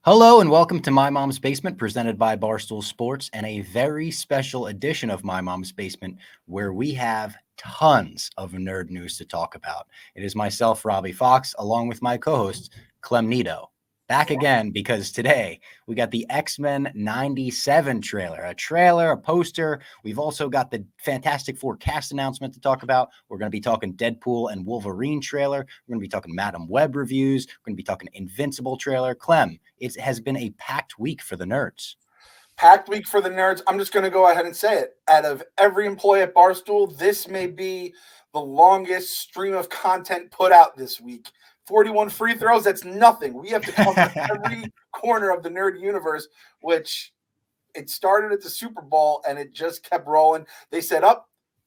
Hello and welcome to My Mom's Basement, presented by Barstool Sports, and a very special edition of My Mom's Basement where we have tons of nerd news to talk about. It is myself, Robbie Fox, along with my co-host, Clem Nito, back again because today we got the X-Men 97 trailer, a poster. We've also got the Fantastic Four cast announcement to talk about. We're going to be talking Deadpool and Wolverine trailer. We're going to be talking Madam Web reviews. We're going to be talking Invincible trailer. Clem, it has been a packed week for the nerds. Packed week for the nerds. I'm just going to go ahead and say it. Out of every employee at Barstool, this may be the longest stream of content put out this week. 41 free throws, that's nothing. We have to cover every corner of the nerd universe, which it started at the Super Bowl and it just kept rolling. They said,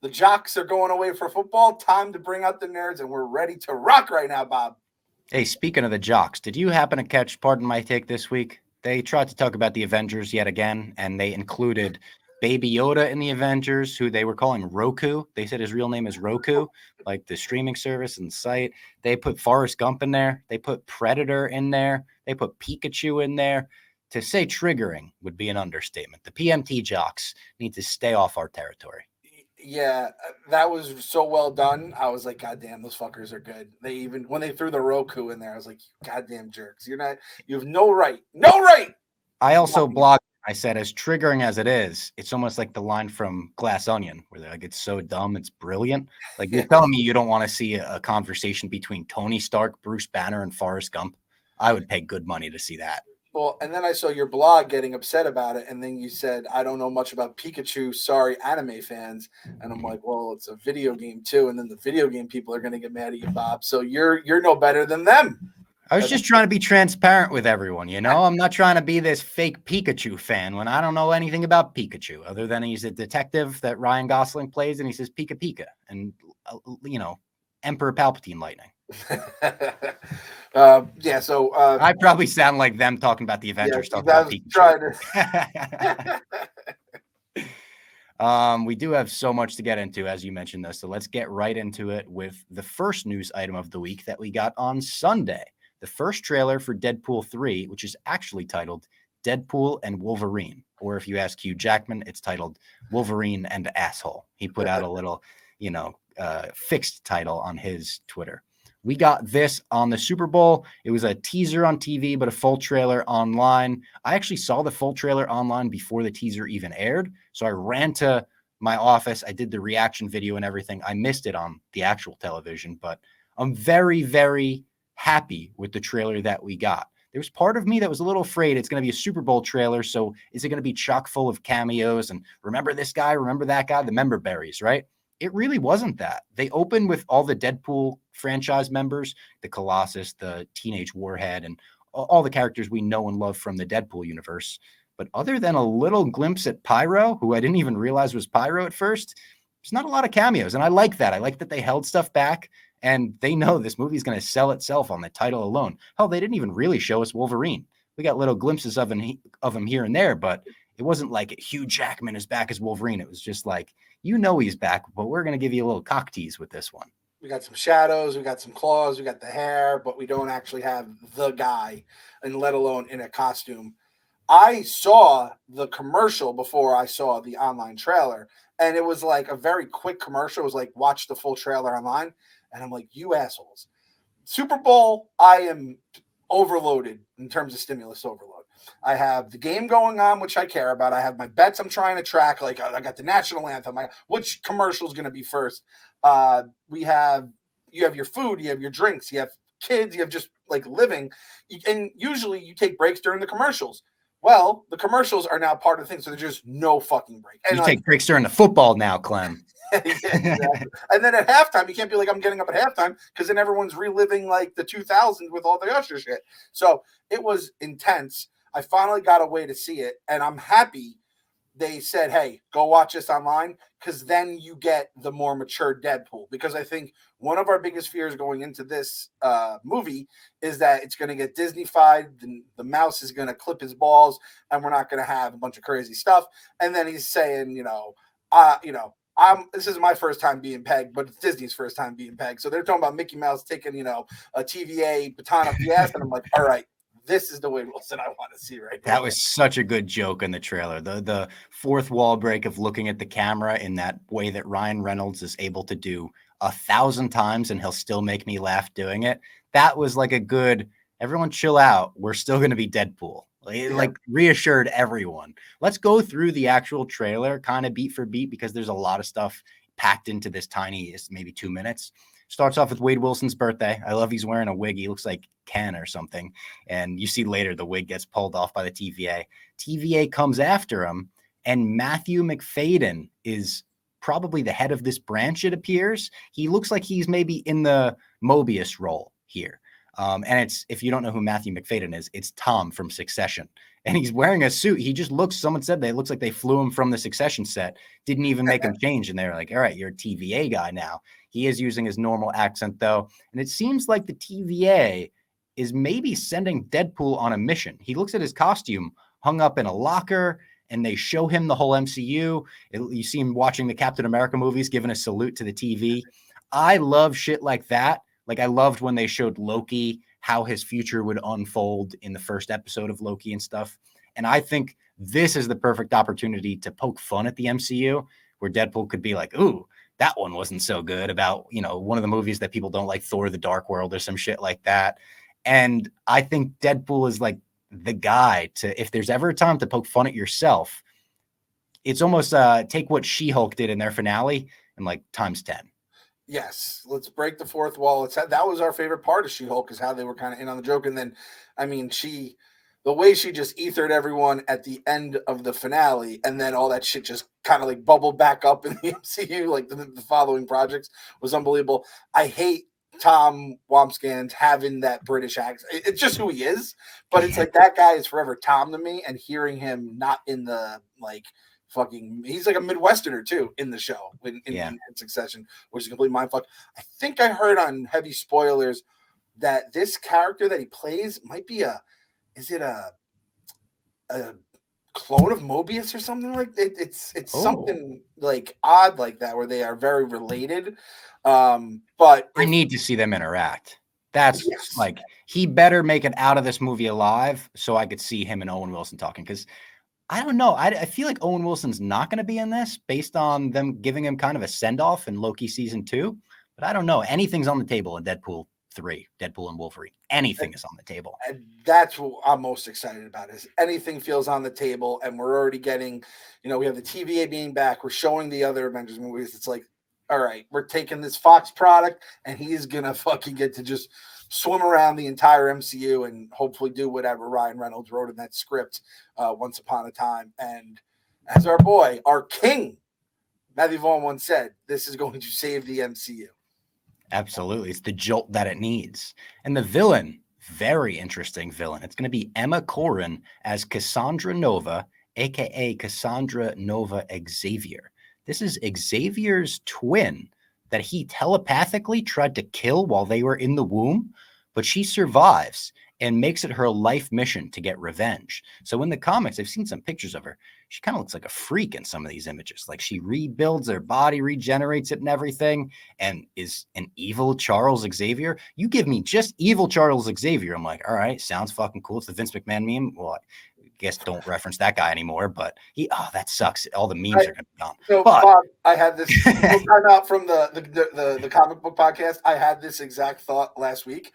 the jocks are going away for football. Time to bring out the nerds, and we're ready to rock right now, Bob. Hey, speaking of the jocks, did you happen to catch Pardon My Take this week? They tried to talk about the Avengers yet again, and they included Baby Yoda in the Avengers, who they were calling Roku. They said his real name is Roku, like the streaming service and site. They put Forrest Gump in there. They put Predator in there. They put Pikachu in there. To say triggering would be an understatement. The PMT jocks need to stay off our territory. Yeah, that was so well done. I was like, God damn, those fuckers are good. When they threw the Roku in there, I was like, goddamn jerks. You have no right. No right. I also blogged. I said, as triggering as it is, it's almost like the line from Glass Onion, where they're like, it's so dumb, it's brilliant. Like, you're telling me you don't want to see a conversation between Tony Stark, Bruce Banner, and Forrest Gump? I would pay good money to see that. Well, and then I saw your blog getting upset about it, and then you said, I don't know much about Pikachu, sorry, anime fans. And I'm like, well, it's a video game too, and then the video game people are going to get mad at you, Bob. So you're no better than them. I was just trying to be transparent with everyone, you know? I'm not trying to be this fake Pikachu fan when I don't know anything about Pikachu, other than he's a detective that Ryan Gosling plays, and he says Pika Pika, and, Emperor Palpatine lightning. I probably sound like them talking about the Avengers, talking about Pikachu. We do have so much to get into, as you mentioned this, so let's get right into it with the first news item of the week that we got on Sunday. The first trailer for Deadpool 3, which is actually titled Deadpool and Wolverine. Or if you ask Hugh Jackman, it's titled Wolverine and Asshole. He put out a little, fixed title on his Twitter. We got this on the Super Bowl. It was a teaser on TV, but a full trailer online. I actually saw the full trailer online before the teaser even aired. So I ran to my office. I did the reaction video and everything. I missed it on the actual television, but I'm very, very happy with the trailer that we got. There was part of me that was a little afraid it's going to be a Super Bowl trailer. So is it going to be chock full of cameos and remember this guy, remember that guy, the member berries, right? It really wasn't that. They opened with all the Deadpool franchise members, the Colossus, the Teenage Warhead, and all the characters we know and love from the Deadpool universe. But other than a little glimpse at Pyro, who I didn't even realize was Pyro at first, there's not a lot of cameos. And I like that. I like that they held stuff back. And they know this movie is going to sell itself on the title alone. Hell, they didn't even really show us Wolverine. We got little glimpses of him here and there, but it wasn't like Hugh Jackman is back as Wolverine. It was just like, he's back, but we're going to give you a little cock tease with this one. We got some shadows, we got some claws, we got the hair, but we don't actually have the guy, and let alone in a costume. I saw the commercial before I saw the online trailer, and it was like a very quick commercial. It was like, watch the full trailer online. And I'm like, you assholes. Super Bowl, I am overloaded in terms of stimulus overload. I have the game going on, which I care about. I have my bets I'm trying to track. Like, I got the national anthem. Which commercial is going to be first? You have your food, you have your drinks, you have kids, you have just like living. And usually you take breaks during the commercials. Well, the commercials are now part of the thing, so there's just no fucking break. And you take breaks during the football now, Clem. Yeah, exactly. And then at halftime, you can't be like, I'm getting up at halftime, because then everyone's reliving like the 2000s with all the Usher shit. So it was intense. I finally got a way to see it, and I'm happy they said, hey, go watch this online, because then you get the more mature Deadpool. Because I think one of our biggest fears going into this movie is that it's going to get Disney-fied, the mouse is going to clip his balls, and we're not going to have a bunch of crazy stuff. And then he's saying, this is my first time being pegged, but it's Disney's first time being pegged. So they're talking about Mickey Mouse taking, a TVA baton up the ass, and I'm like, all right, this is the Wade Wilson I want to see right now. That was such a good joke in the trailer. The fourth wall break of looking at the camera in that way that Ryan Reynolds is able to do 1,000 times and he'll still make me laugh doing it. That was like a good, everyone chill out. We're still going to be Deadpool. Like reassured everyone. Let's go through the actual trailer kind of beat for beat because there's a lot of stuff packed into this tiny, maybe 2 minutes. Starts off with Wade Wilson's birthday. I love he's wearing a wig. He looks like Ken or something. And you see later the wig gets pulled off by the TVA. TVA comes after him, and Matthew McFadden is probably the head of this branch, it appears. He looks like he's maybe in the Mobius role here. And it's, if you don't know who Matthew McFadden is, it's Tom from Succession. And he's wearing a suit. He just looks, someone said that it looks like they flew him from the Succession set, didn't even make him change. And they're like, all right, you're a TVA guy now. He is using his normal accent, though. And it seems like the TVA is maybe sending Deadpool on a mission. He looks at his costume hung up in a locker, and they show him the whole MCU. You see him watching the Captain America movies, giving a salute to the TV. I love shit like that. Like, I loved when they showed Loki, how his future would unfold in the first episode of Loki and stuff. And I think this is the perfect opportunity to poke fun at the MCU, where Deadpool could be like, ooh, that one wasn't so good, about, you know, one of the movies that people don't like, Thor: The Dark World or some shit like that. And I think Deadpool is like the guy to, if there's ever a time to poke fun at yourself, it's almost take what She-Hulk did in their finale and like times 10. Yes, let's break the fourth wall. That was our favorite part of She-Hulk, is how they were kind of in on the joke. And then, I mean, the way she just ethered everyone at the end of the finale, and then all that shit just kind of like bubbled back up in the MCU, like the following projects, was unbelievable. I hate Tom Wambsgans having that British accent. It's just who he is, but it's like that guy is forever Tom to me, and hearing him not in the like fucking, he's like a Midwesterner too in the show in Succession, which is a complete mindfuck. I think I heard on heavy spoilers that this character that he plays might be is it a clone of Mobius or something like that? It's something like odd like that, where they are very related. But I need to see them interact. That's like, he better make it out of this movie alive so I could see him and Owen Wilson talking, because I don't know. I feel like Owen Wilson's not going to be in this based on them giving him kind of a send-off in Loki season 2. But I don't know. Anything's on the table in Deadpool 3, Deadpool and Wolverine. Anything is on the table. And that's what I'm most excited about, is anything feels on the table. And we're already getting, you know, we have the TVA being back. We're showing the other Avengers movies. It's like, all right, we're taking this Fox product, and he's going to fucking get to just swim around the entire MCU and hopefully do whatever Ryan Reynolds wrote in that script once upon a time. And as our boy, our king, Matthew Vaughn once said, this is going to save the MCU. Absolutely. It's the jolt that it needs. And the villain, very interesting villain. It's going to be Emma Corrin as Cassandra Nova, a.k.a. Cassandra Nova Xavier. This is Xavier's twin that he telepathically tried to kill while they were in the womb, but she survives and makes it her life mission to get revenge. So in the comics, I've seen some pictures of her. She kind of looks like a freak in some of these images. Like, she rebuilds her body, regenerates it and everything, and is an evil Charles Xavier. You give me just evil Charles Xavier, I'm like, all right, sounds fucking cool. It's the Vince McMahon meme. Well, I guess don't reference that guy anymore, but that sucks. All the memes are going to be gone. So, but Bob, I had this time out from the comic book podcast. I had this exact thought last week.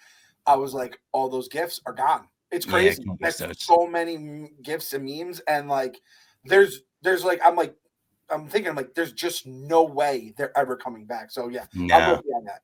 I was like, all those GIFs are gone. It's crazy. There's so many GIFs and memes, and like, there's like, I'm thinking like, there's just no way they're ever coming back. So yeah, no. I'll go beyond that.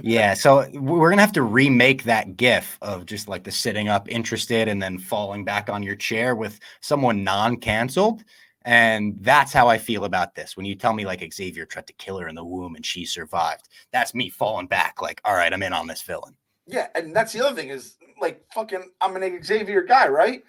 Yeah, so we're gonna have to remake that GIF of just like the sitting up interested and then falling back on your chair with someone non-canceled. And that's how I feel about this. When you tell me like Xavier tried to kill her in the womb and she survived, that's me falling back like, all right, I'm in on this villain. Yeah, and that's the other thing is, like, fucking, I'm an Xavier guy, right?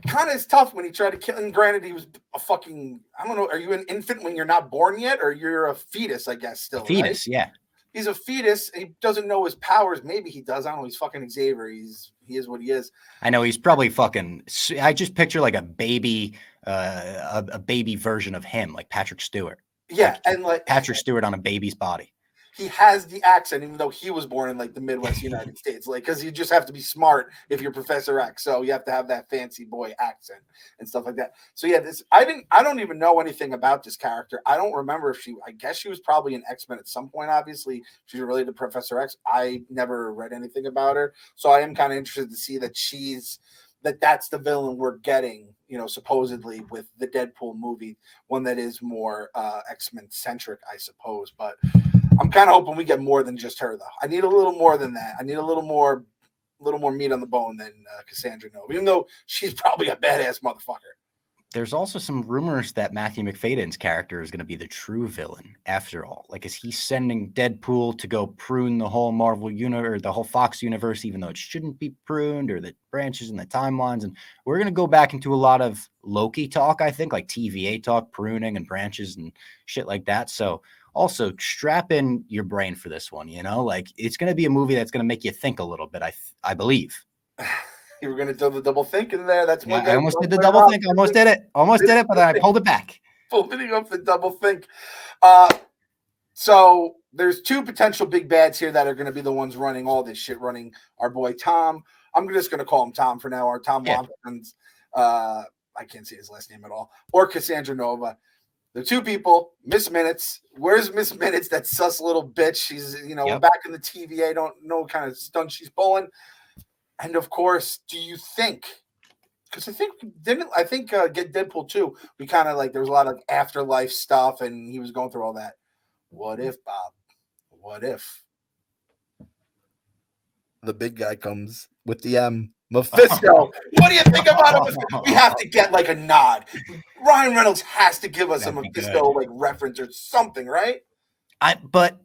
Kind of is tough when he tried to kill, and granted, he was a fucking, I don't know, are you an infant when you're not born yet, or you're a fetus, I guess, still, fetus, right? Yeah. He's a fetus, and he doesn't know his powers. Maybe he does. I don't know. He's fucking Xavier. He is what he is. I know, he's probably fucking, I just picture like a baby version of him, like Patrick Stewart. Yeah, and like Patrick Stewart on a baby's body. he has the accent, even though he was born in like the Midwest United States, like because you just have to be smart if you're Professor X, so you have to have that fancy boy accent and stuff like that. So yeah, I don't even know anything about this character. I don't remember if I guess she was probably an X-Men at some point. Obviously, she's related to Professor X. I never read anything about her, so I am kind of interested to see that's the villain we're getting, supposedly with the Deadpool movie, one that is more X-Men centric, I suppose. But I'm kind of hoping we get more than just her, though. I need a little more than that. I need a little more meat on the bone than Cassandra Nova, even though she's probably a badass motherfucker. There's also some rumors that Matthew McFadden's character is going to be the true villain after all. Like, is he sending Deadpool to go prune the whole Marvel universe, or the whole Fox universe, even though it shouldn't be pruned, or the branches and the timelines? And we're going to go back into a lot of Loki talk, I think, like TVA talk, pruning and branches and shit like that. So also strap in your brain for this one, like it's going to be a movie that's going to make you think a little bit, I believe. You were going to do the double think in there. That's I almost did the double think. Almost did it, but then I pulled it back. Opening up the double think. So there's two potential big bads here that are going to be the ones running all this shit, running our boy Tom. I'm just going to call him Tom for now, or Tom Watkins. I can't say his last name at all. Or Cassandra Nova. The two people, Miss Minutes. Where's Miss Minutes? That sus little bitch. She's, back in the TVA. Don't know what kind of stunt she's pulling. And of course, do you think? Because I think get Deadpool 2, we kind of like there was a lot of afterlife stuff, and he was going through all that. What if, Bob? What if the big guy comes with the M? Mephisto. What do you think about it? We have to get like a nod. Ryan Reynolds has to give us a Mephisto like reference or something, right? But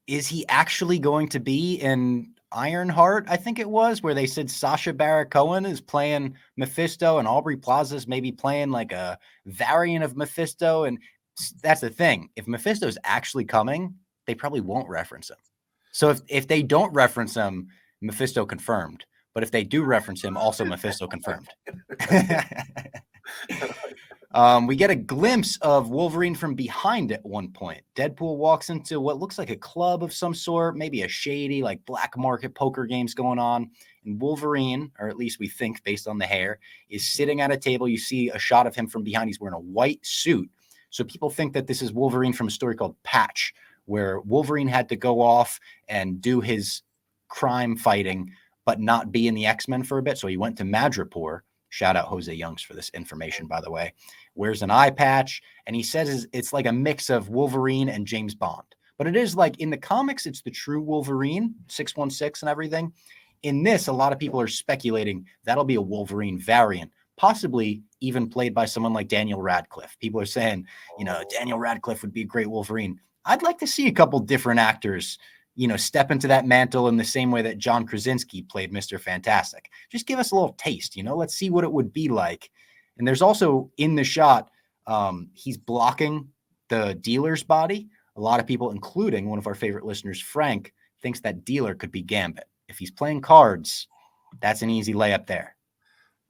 is he actually going to be in Ironheart? I think it was, where they said Sacha Baron Cohen is playing Mephisto and Aubrey Plaza's maybe playing like a variant of Mephisto. And that's the thing. If Mephisto's actually coming, they probably won't reference him. So if they don't reference him, Mephisto confirmed. But if they do reference him, also Mephisto confirmed. We get a glimpse of Wolverine from behind at one point. Deadpool walks into what looks like a club of some sort, maybe a shady, like black market poker games going on. And Wolverine, or at least we think based on the hair, is sitting at a table. You see a shot of him from behind. He's wearing a white suit. So people think that this is Wolverine from a story called Patch, where Wolverine had to go off and do his crime fighting, but not be in the X-Men for a bit. So he went to Madripoor. Shout out Jose Youngs for this information, by the way. Wears an eye patch, and he says it's like a mix of Wolverine and James Bond. But it is like in the comics, it's the true Wolverine, 616 and everything. In this, a lot of people are speculating that'll be a Wolverine variant, possibly even played by someone like Daniel Radcliffe. People are saying, Daniel Radcliffe would be a great Wolverine. I'd like to see a couple different actors step into that mantle in the same way that John Krasinski played Mr. Fantastic. Just give us a little taste, let's see what it would be like. And there's also in the shot, he's blocking the dealer's body. A lot of people, including one of our favorite listeners, Frank, thinks that dealer could be Gambit. If he's playing cards, that's an easy layup there.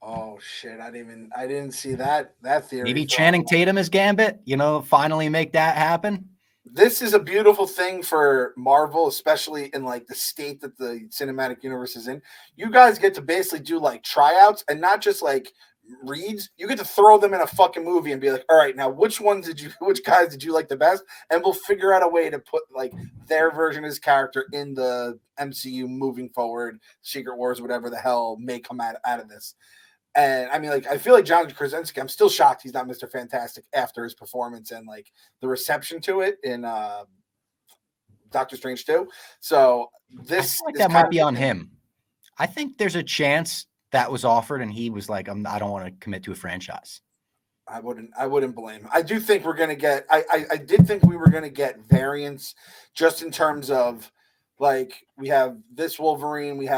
Oh shit! I didn't see that theory. Maybe Channing Tatum is Gambit. Finally make that happen. This is a beautiful thing for Marvel, especially in like the state that the cinematic universe is in. You guys get to basically do like tryouts and not just like reads. You get to throw them in a fucking movie and be like, all right, now which guys did you like the best? And we'll figure out a way to put like their version of his character in the MCU moving forward, Secret Wars, whatever the hell may come out of this. And I mean, like, I feel like John Krasinski, I'm still shocked he's not Mr. Fantastic after his performance and like the reception to it in Doctor Strange 2. So this I feel like that might be on him. I think there's a chance that was offered and he was like, I don't want to commit to a franchise. I wouldn't blame him. I do think we're gonna get I did think we were gonna get variants just in terms of like we have this Wolverine, we've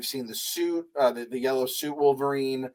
seen the suit, the yellow suit Wolverine.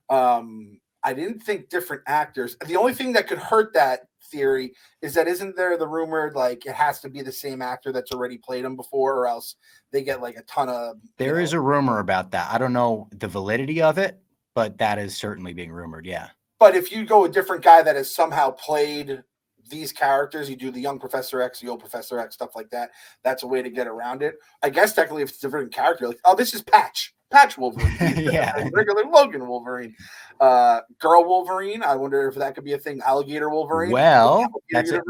I didn't think different actors. The only thing that could hurt that theory is that isn't there the rumored like it has to be the same actor that's already played him before, or else they get like a ton of. There is a rumor about that. I don't know the validity of it, but that is certainly being rumored. Yeah. But if you go a different guy that has somehow played these characters, you do the young Professor X, the old Professor X, stuff like that. That's a way to get around it. I guess technically if it's a different character, like, oh, this is Patch Wolverine. Yeah. Regular Logan Wolverine. Girl Wolverine, I wonder if that could be a thing. Alligator Wolverine. Well, that's a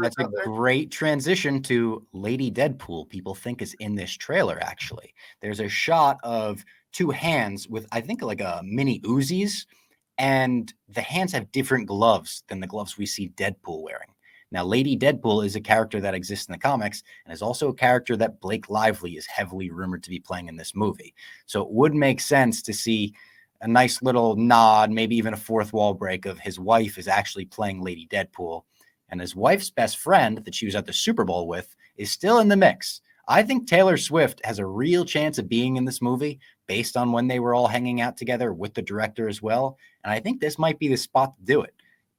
great transition to Lady Deadpool. People think is in this trailer, actually. There's a shot of two hands with, I think, like a mini Uzis, and the hands have different gloves than the gloves we see Deadpool wearing. Now, Lady Deadpool is a character that exists in the comics and is also a character that Blake Lively is heavily rumored to be playing in this movie. So it would make sense to see a nice little nod, maybe even a fourth wall break of his wife is actually playing Lady Deadpool. And his wife's best friend that she was at the Super Bowl with is still in the mix. I think Taylor Swift has a real chance of being in this movie based on when they were all hanging out together with the director as well. And I think this might be the spot to do it.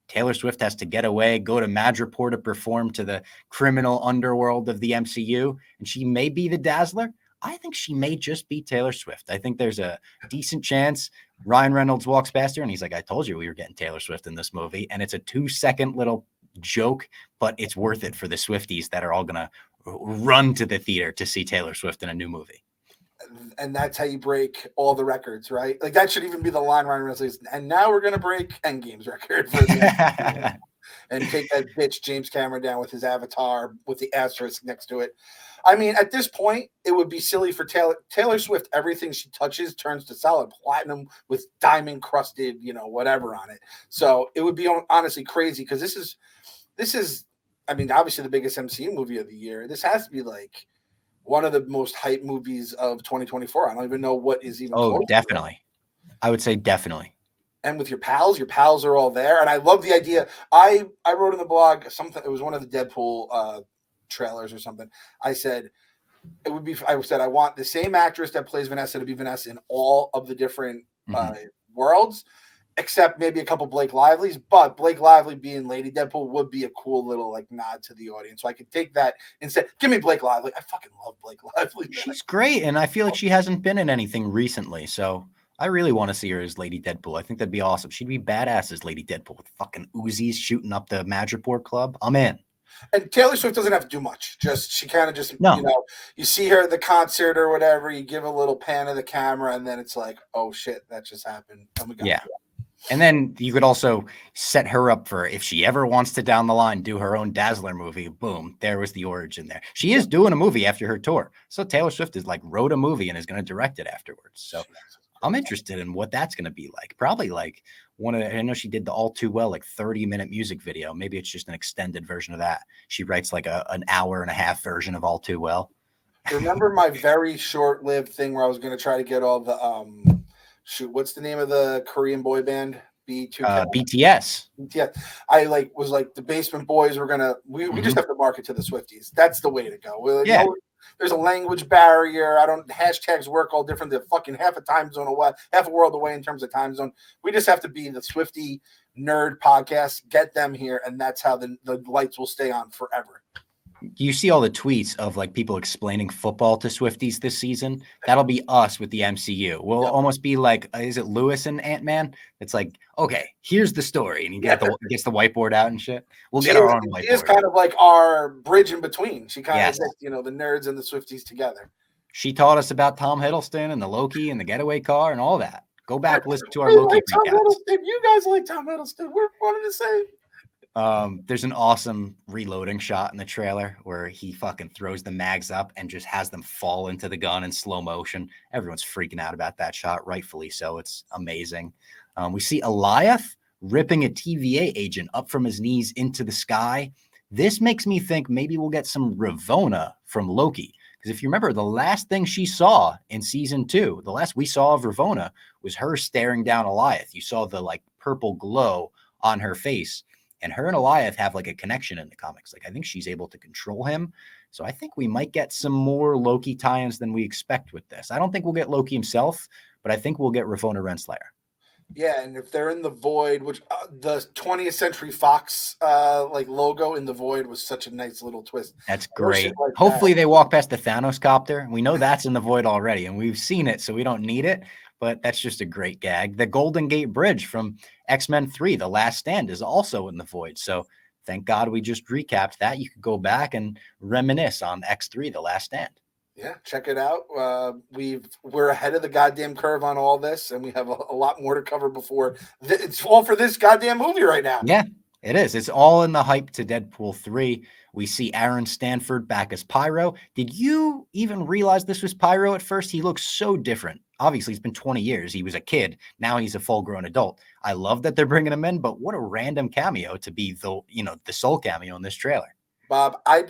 Taylor Swift has to get away, go to Madripoor to perform to the criminal underworld of the MCU, and she may be the Dazzler. I think she may just be Taylor Swift. I think there's a decent chance Ryan Reynolds walks past her and he's like, I told you we were getting Taylor Swift in this movie. And it's a 2-second little joke, but it's worth it for the Swifties that are all going to run to the theater to see Taylor Swift in a new movie. And that's how you break all the records, right? Like that should even be the line Ryan Reynolds says, and now we're going to break Endgame's record for the and take that bitch James Cameron down with his avatar with the asterisk next to it. I mean, at this point, it would be silly for Taylor Swift. Everything she touches turns to solid platinum with diamond crusted, whatever on it. So it would be honestly crazy because this is, I mean, obviously the biggest MCU movie of the year. This has to be like one of the most hype movies of 2024. I don't even know what is even. Oh, definitely. I would say definitely. And with your pals are all there. And I love the idea. I wrote in the blog something. It was one of the Deadpool trailers or something. I said I want the same actress that plays Vanessa to be Vanessa in all of the different worlds, except maybe a couple Blake Lively's. But Blake Lively being Lady Deadpool would be a cool little like nod to the audience. So I could take that instead. Give me Blake Lively. I fucking love Blake Lively. She's great, and I feel like she hasn't been in anything recently. So I really want to see her as Lady Deadpool. I think that'd be awesome. She'd be badass as Lady Deadpool with fucking Uzis shooting up the Madripoor Club. I'm in. And Taylor Swift doesn't have to do much. She kind of just, you see her at the concert or whatever, you give a little pan of the camera, and then it's like, oh shit, that just happened. Oh my God. Yeah. And then you could also set her up for if she ever wants to down the line do her own Dazzler movie. Boom, there was the origin there. She is doing a movie after her tour. So Taylor Swift is like wrote a movie and is going to direct it afterwards. So I'm interested in what that's going to be like. Probably like I know she did the All Too Well, like 30-minute music video. Maybe it's just an extended version of that. She writes like an hour and a half version of All Too Well. Remember my very short-lived thing where I was going to try to get all the, what's the name of the Korean boy band? BTS. Yeah. I was like the Basement Boys were going to, we just have to market to the Swifties. That's the way to go. Yeah. There's a language barrier. Hashtags work all different. They're fucking half a world away in terms of time zone. We just have to be the Swiftie nerd podcast, get them here, and that's how the lights will stay on forever. You see all the tweets of like people explaining football to Swifties this season. That'll be us with the MCU. We'll almost be like, is it Lewis and Ant-Man? It's like, okay, here's the story. And he gets the whiteboard out and shit. We'll get our own whiteboard. She is kind of like our bridge in between. She kind of gets, the nerds and the Swifties together. She taught us about Tom Hiddleston and the Loki and the getaway car and all that. Go back, listen to our Loki recaps. You guys like Tom Hiddleston. We're wanting to say. There's an awesome reloading shot in the trailer where he fucking throws the mags up and just has them fall into the gun in slow motion. Everyone's freaking out about that shot, rightfully so. It's amazing. We see Eliath ripping a TVA agent up from his knees into the sky. This makes me think maybe we'll get some Ravonna from Loki. Because if you remember, the last thing she saw in season 2, the last we saw of Ravonna was her staring down Eliath. You saw the like purple glow on her face. And her and Eliath have like a connection in the comics. Like I think she's able to control him. So I think we might get some more Loki tie-ins than we expect with this. I don't think we'll get Loki himself, but I think we'll get Ravonna Renslayer. Yeah, and if they're in the void, which the 20th Century Fox like logo in the void was such a nice little twist. That's great. Like hopefully they walk past the Thanos copter. We know that's in the void already, and we've seen it, so we don't need it. But that's just a great gag. The Golden Gate Bridge from X-Men 3, The Last Stand, is also in the void. So thank God we just recapped that. You could go back and reminisce on X3, The Last Stand. Yeah, check it out. We're ahead of the goddamn curve on all this, and we have a lot more to cover before it's all for this goddamn movie right now. Yeah, it is. It's all in the hype to Deadpool 3. We see Aaron Stanford back as Pyro. Did you even realize this was Pyro at first? He looks so different. Obviously, it's been 20 years. He was a kid. Now he's a full-grown adult. I love that they're bringing him in, but what a random cameo to be the sole cameo in this trailer. Bob, I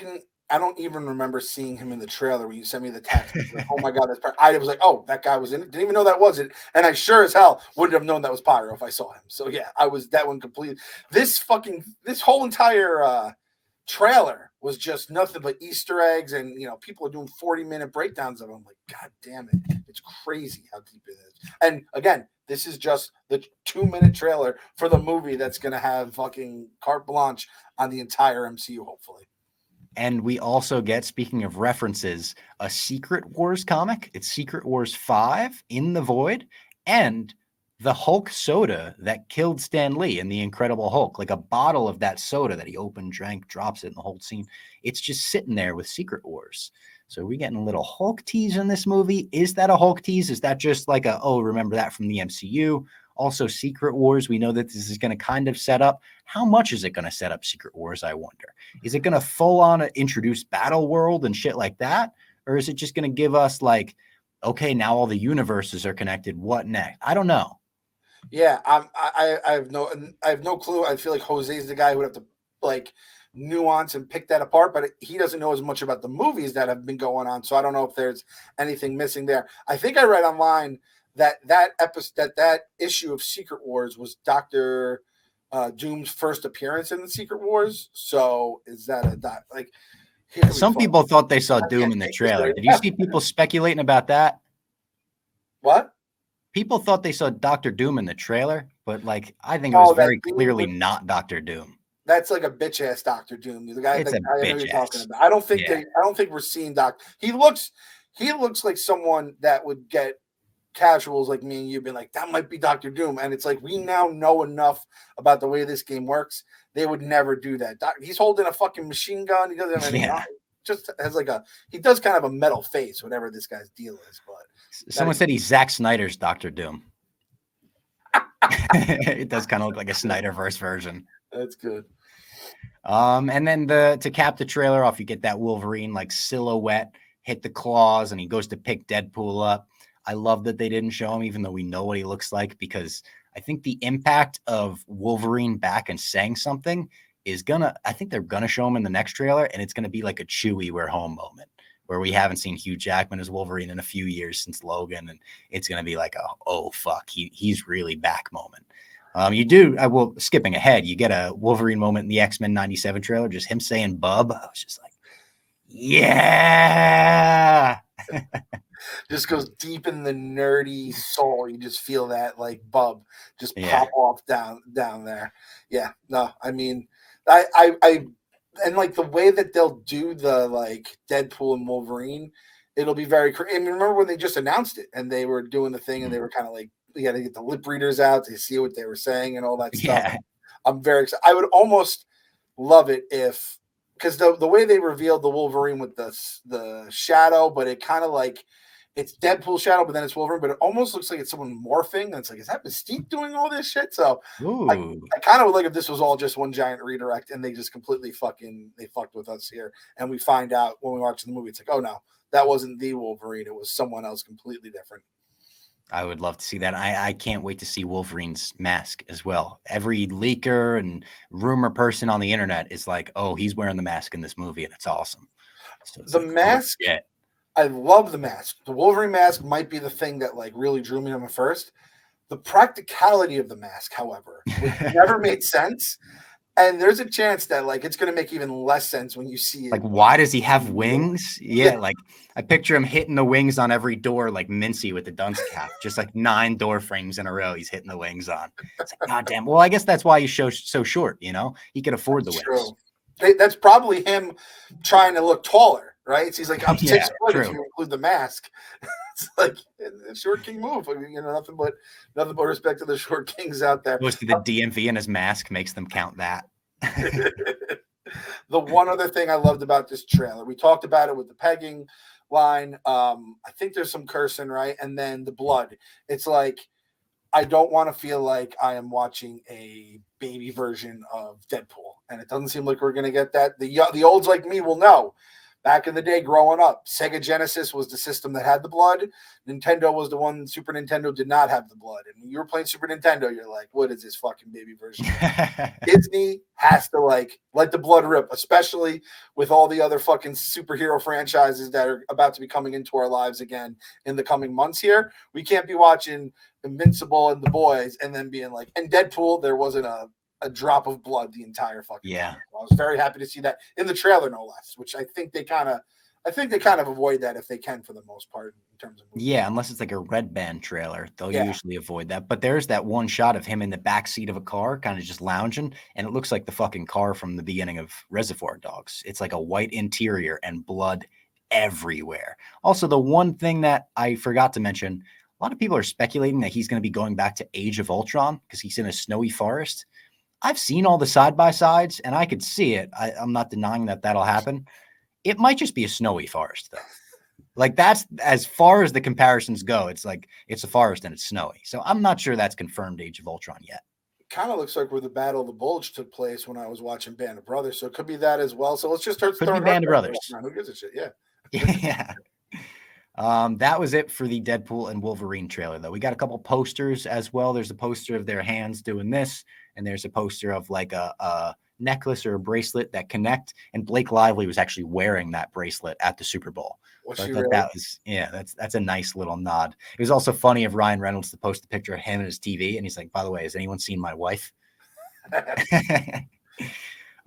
don't even remember seeing him in the trailer when you sent me the text. Like, oh my God, I was like, oh, that guy was in it. Didn't even know that was it. And I sure as hell wouldn't have known that was Pyro if I saw him. So yeah, I was that one complete. This whole entire trailer was just nothing but Easter eggs, and people are doing 40-minute breakdowns of them. I'm like, God damn it. It's crazy how deep it is. And again, this is just the 2-minute trailer for the movie that's gonna have fucking carte blanche on the entire MCU, hopefully. And we also get, speaking of references, a Secret Wars comic. It's Secret Wars 5 in the Void, and the Hulk soda that killed Stan Lee in The Incredible Hulk, like a bottle of that soda that he opened, drank, drops it in the whole scene. It's just sitting there with Secret Wars. So are we getting a little Hulk tease in this movie? Is that a Hulk tease? Is that just like remember that from the MCU? Also, Secret Wars, we know that this is going to kind of set up. How much is it going to set up Secret Wars, I wonder? Is it going to full on introduce Battle World and shit like that? Or is it just going to give us like, okay, now all the universes are connected. What next? I don't know. Yeah, I have no clue. I feel like Jose's the guy who would have to like nuance and pick that apart, but he doesn't know as much about the movies that have been going on. So I don't know if there's anything missing there. I think I read online that issue of Secret Wars was Dr. Doom's first appearance in the Secret Wars. So is that some people thought they saw Doom in the trailer. Did you see people speculating about that? What? People thought they saw Dr. Doom in the trailer, but I think it was very clearly not Dr. Doom. That's like a bitch ass Dr. Doom. The guy, it's I know you're talking about. I don't think we're seeing Doc. He looks like someone that would get casuals like me and you being like, that might be Dr. Doom. And it's like, we now know enough about the way this game works. They would never do that. He's holding a fucking machine gun. He doesn't have any just has he does kind of a metal face, whatever this guy's deal is. But someone said he's Zack Snyder's Dr. Doom. It does kind of look like a Snyderverse version. That's good. And then to cap the trailer off, you get that Wolverine silhouette hit the claws, and he goes to pick Deadpool up. I love that they didn't show him, even though we know what he looks like, because I think the impact of Wolverine back and saying something I think they're gonna show him in the next trailer, and it's gonna be like a Chewie "we're home" moment, where we haven't seen Hugh Jackman as Wolverine in a few years since Logan, and it's gonna be like oh fuck, he's really back moment. Skipping ahead, you get a Wolverine moment in the X-Men 97 trailer, just him saying bub. I was just like, yeah. Just goes deep in the nerdy soul. You just feel that bub just pop off down there. Yeah, no, I mean, I and the way that they'll do the Deadpool and Wolverine, it'll be very. I mean, remember when they just announced it and they were doing the thing and they were kind of they get the lip readers out to see what they were saying and all that stuff. Yeah. I'm very excited. I would almost love it because the way they revealed the Wolverine with the shadow, but it kind of it's Deadpool shadow, but then it's Wolverine, but it almost looks like it's someone morphing. And it's is that Mystique doing all this shit? So I kind of would like if this was all just one giant redirect and they just completely fucked with us here. And we find out when we watch the movie, it's oh no, that wasn't the Wolverine. It was someone else completely different. I would love to see that. I can't wait to see Wolverine's mask as well. Every leaker and rumor person on the internet is oh, he's wearing the mask in this movie, and it's awesome. So it's mask, I love the mask. The Wolverine mask might be the thing that really drew me to him at first. The practicality of the mask, however, never made sense. And there's a chance that it's going to make even less sense when you see it. Why does he have wings? Yeah, I picture him hitting the wings on every door like Mincy with the dunce cap. Just 9 door frames in a row he's hitting the wings on. It's God damn. Well, I guess that's why he's so short, He could afford the wings. That's probably him trying to look taller, right? So he's I'm 6 foot true. if you include the mask. It's a short king move. I mean, nothing but respect to the short kings out there. Goes to the DMV and his mask makes them count that. The one other thing I loved about this trailer, we talked about it with the pegging line. I think there's some cursing, right? And then the blood. It's like, I don't want to feel like I am watching a baby version of Deadpool. And it doesn't seem like we're going to get that. The olds like me will know. Back in the day, growing up, Sega Genesis was the system that had the blood. Nintendo was the one. Super Nintendo did not have the blood. And when you were playing Super Nintendo, you're like, what is this fucking baby version? Disney has to let the blood rip, especially with all the other fucking superhero franchises that are about to be coming into our lives again in the coming months here. We can't be watching Invincible and The Boys and then being like, and Deadpool, there wasn't a drop of blood the entire fucking time. I was very happy to see that in the trailer, no less, which I think they kind of avoid that if they can for the most part in terms of movies. Yeah, unless it's like a Red Band trailer, they'll usually avoid that. But there's that one shot of him in the back seat of a car, kind of just lounging, and it looks like the fucking car from the beginning of Reservoir Dogs. It's like a white interior and blood everywhere. Also, the one thing that I forgot to mention, a lot of people are speculating that he's going to be going back to Age of Ultron because he's in a snowy forest. I've seen all the side-by-sides, and I could see it. I'm not denying that that'll happen. It might just be a snowy forest, though. Like, that's as far as the comparisons go. It's like it's a forest and it's snowy. So I'm not sure that's confirmed Age of Ultron yet. Kind of looks like where the Battle of the Bulge took place when I was watching Band of Brothers. So it could be that as well. So let's just start throwing Band of Brothers. Who gives a shit? Yeah. Yeah. That was it for the Deadpool and Wolverine trailer, though. We got a couple posters as well. There's a poster of their hands doing this, and there's a poster of like a necklace or a bracelet that connect. And Blake Lively was actually wearing that bracelet at the Super Bowl. So I thought that was, that's a nice little nod. It was also funny of Ryan Reynolds to post a picture of him and his TV, and he's like, by the way, has anyone seen my wife?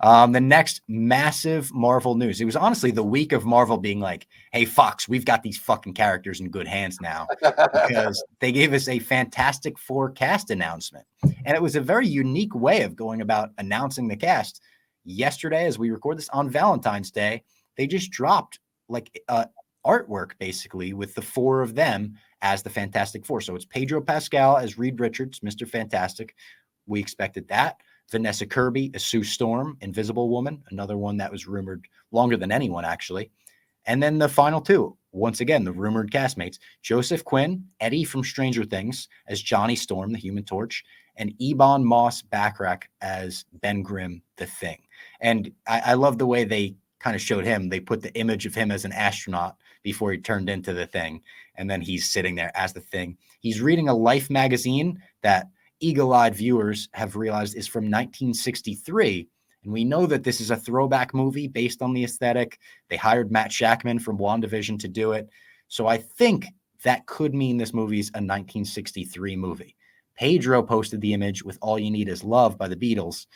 The next massive Marvel news. It was honestly the week of Marvel being like, hey, Fox, we've got these fucking characters in good hands now, because they gave us a Fantastic Four cast announcement. And it was a very unique way of going about announcing the cast. Yesterday, as we record this on Valentine's Day, they just dropped like artwork basically with the four of them as the Fantastic Four. So it's Pedro Pascal as Reed Richards, Mr. Fantastic. We expected that. Vanessa Kirby as Sue Storm, Invisible Woman, another one that was rumored longer than anyone, actually. And then the final two, once again, the rumored castmates, Joseph Quinn, Eddie from Stranger Things as Johnny Storm, the Human Torch, and Ebon Moss-Backrack as Ben Grimm, the Thing. And I love the way they kind of showed him. They put the image of him as an astronaut before he turned into the Thing. And then he's sitting there as the Thing. He's reading a Life magazine that eagle-eyed viewers have realized is from 1963. And we know that this is a throwback movie based on the aesthetic. They hired Matt Shackman from WandaVision to do it. So I think that could mean this movie's a 1963 movie. Pedro posted the image with All You Need Is Love by the Beatles.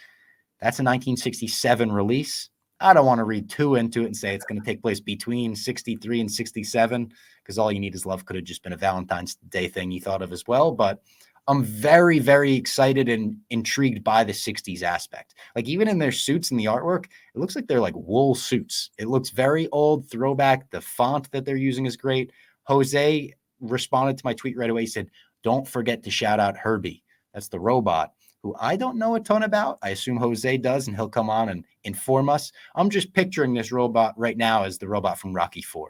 That's a 1967 release. I don't want to read too into it and say it's going to take place between 63 and 67, because All You Need Is Love could have just been a Valentine's Day thing you thought of as well. But I'm very, very excited and intrigued by the 60s aspect. Like, even in their suits and the artwork, it looks like they're like wool suits. It looks very old, throwback. The font that they're using is great. Jose responded to my tweet right away. He said, don't forget to shout out Herbie. That's the robot, who I don't know a ton about. I assume Jose does, and he'll come on and inform us. I'm just picturing this robot right now as the robot from Rocky IV.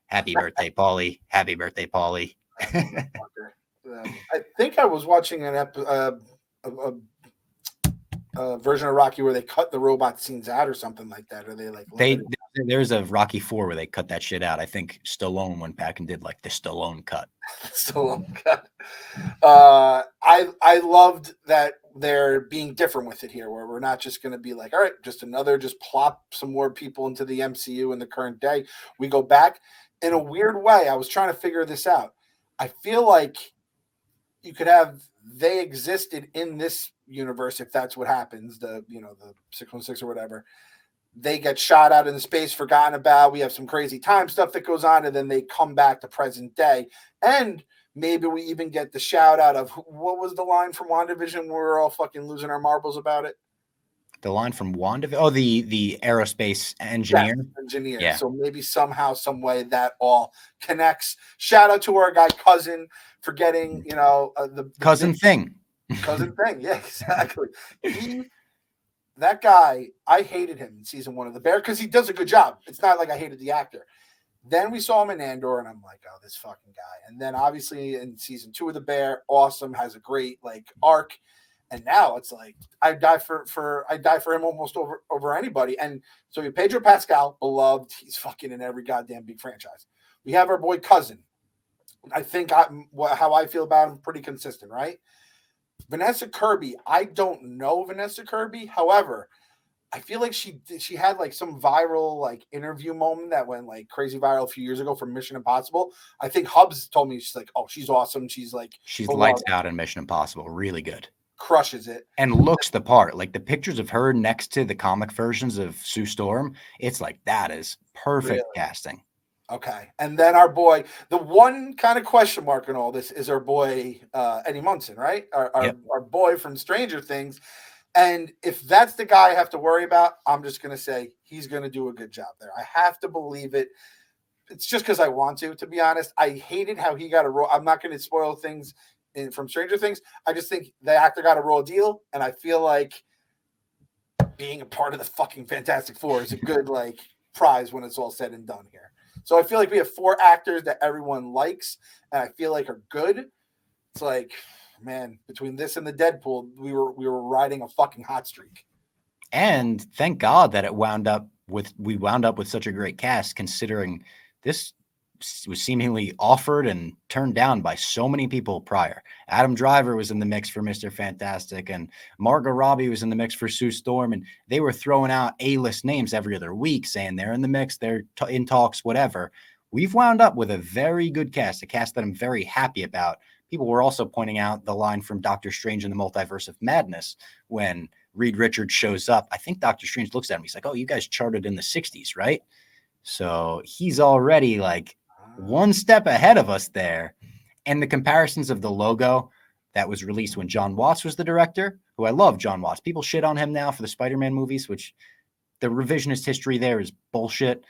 Happy birthday, Paulie. Happy birthday, Paulie. I think I was watching an version of Rocky where they cut the robot scenes out or something like that. Or there's a Rocky IV where they cut that shit out. I think Stallone went back and did like the Stallone cut. Stallone cut. I loved that they're being different with it here, where we're not just going to be like, all right, just plop some more people into the MCU in the current day. We go back in a weird way. I was trying to figure this out. I feel like you could have they existed in this universe if that's what happens, the 616 or whatever. They get shot out into space, forgotten about. We have some crazy time stuff that goes on, and then they come back to present day. And maybe we even get the shout out of what was the line from WandaVision where we're all fucking losing our marbles about it? The line from WandaVision? Oh, the aerospace engineer. Yes, engineer. Yeah. So maybe somehow, some way that all connects. Shout out to our guy Cousin for getting, the Cousin Thing. Cousin Thing. Yeah, exactly. that guy, I hated him in season 1 of The Bear because he does a good job. It's not like I hated the actor. Then we saw him in Andor, and I'm like, oh, this fucking guy. And then obviously in season 2 of The Bear, awesome, has a great like arc. And now it's like I die for him almost over anybody. And so we have Pedro Pascal, beloved. He's fucking in every goddamn big franchise. We have our boy Cousin. I think how I feel about him pretty consistent, right? Vanessa Kirby. I don't know Vanessa Kirby. However, I feel like she had like some viral like interview moment that went like crazy viral a few years ago from Mission Impossible. I think Hubs told me she's like, oh, she's awesome. She's lights out in Mission Impossible. Really good. Crushes it. And looks the part. Like the pictures of her next to the comic versions of Sue Storm, it's like that is perfect casting. Okay. And then our boy, the one kind of question mark in all this is our boy Eddie Munson, right? Our boy from Stranger Things. And if that's the guy I have to worry about, I'm just going to say he's going to do a good job there. I have to believe it. It's just because I want to be honest. I hated how he got a role. I'm not going to spoil things from Stranger Things. I just think the actor got a raw deal, and I feel like being a part of the fucking Fantastic Four is a good like prize when it's all said and done here. So I feel like we have 4 actors that everyone likes, and I feel like are good. It's like, man, between this and the Deadpool, we were riding a fucking hot streak. And thank God that we wound up with such a great cast, considering this was seemingly offered and turned down by so many people prior. Adam Driver was in the mix for Mr. Fantastic, and Margot Robbie was in the mix for Sue Storm, and they were throwing out A-list names every other week saying they're in the mix, they're in talks, whatever. We've wound up with a very good cast, a cast that I'm very happy about. People were also pointing out the line from Doctor Strange in the Multiverse of Madness when Reed Richards shows up. I think Doctor Strange looks at him. He's like, oh, you guys charted in the 60s, right? So he's already like one step ahead of us there. And the comparisons of the logo that was released when John Watts was the director, who I love John Watts. People shit on him now for the Spider-Man movies, which the revisionist history there is bullshit.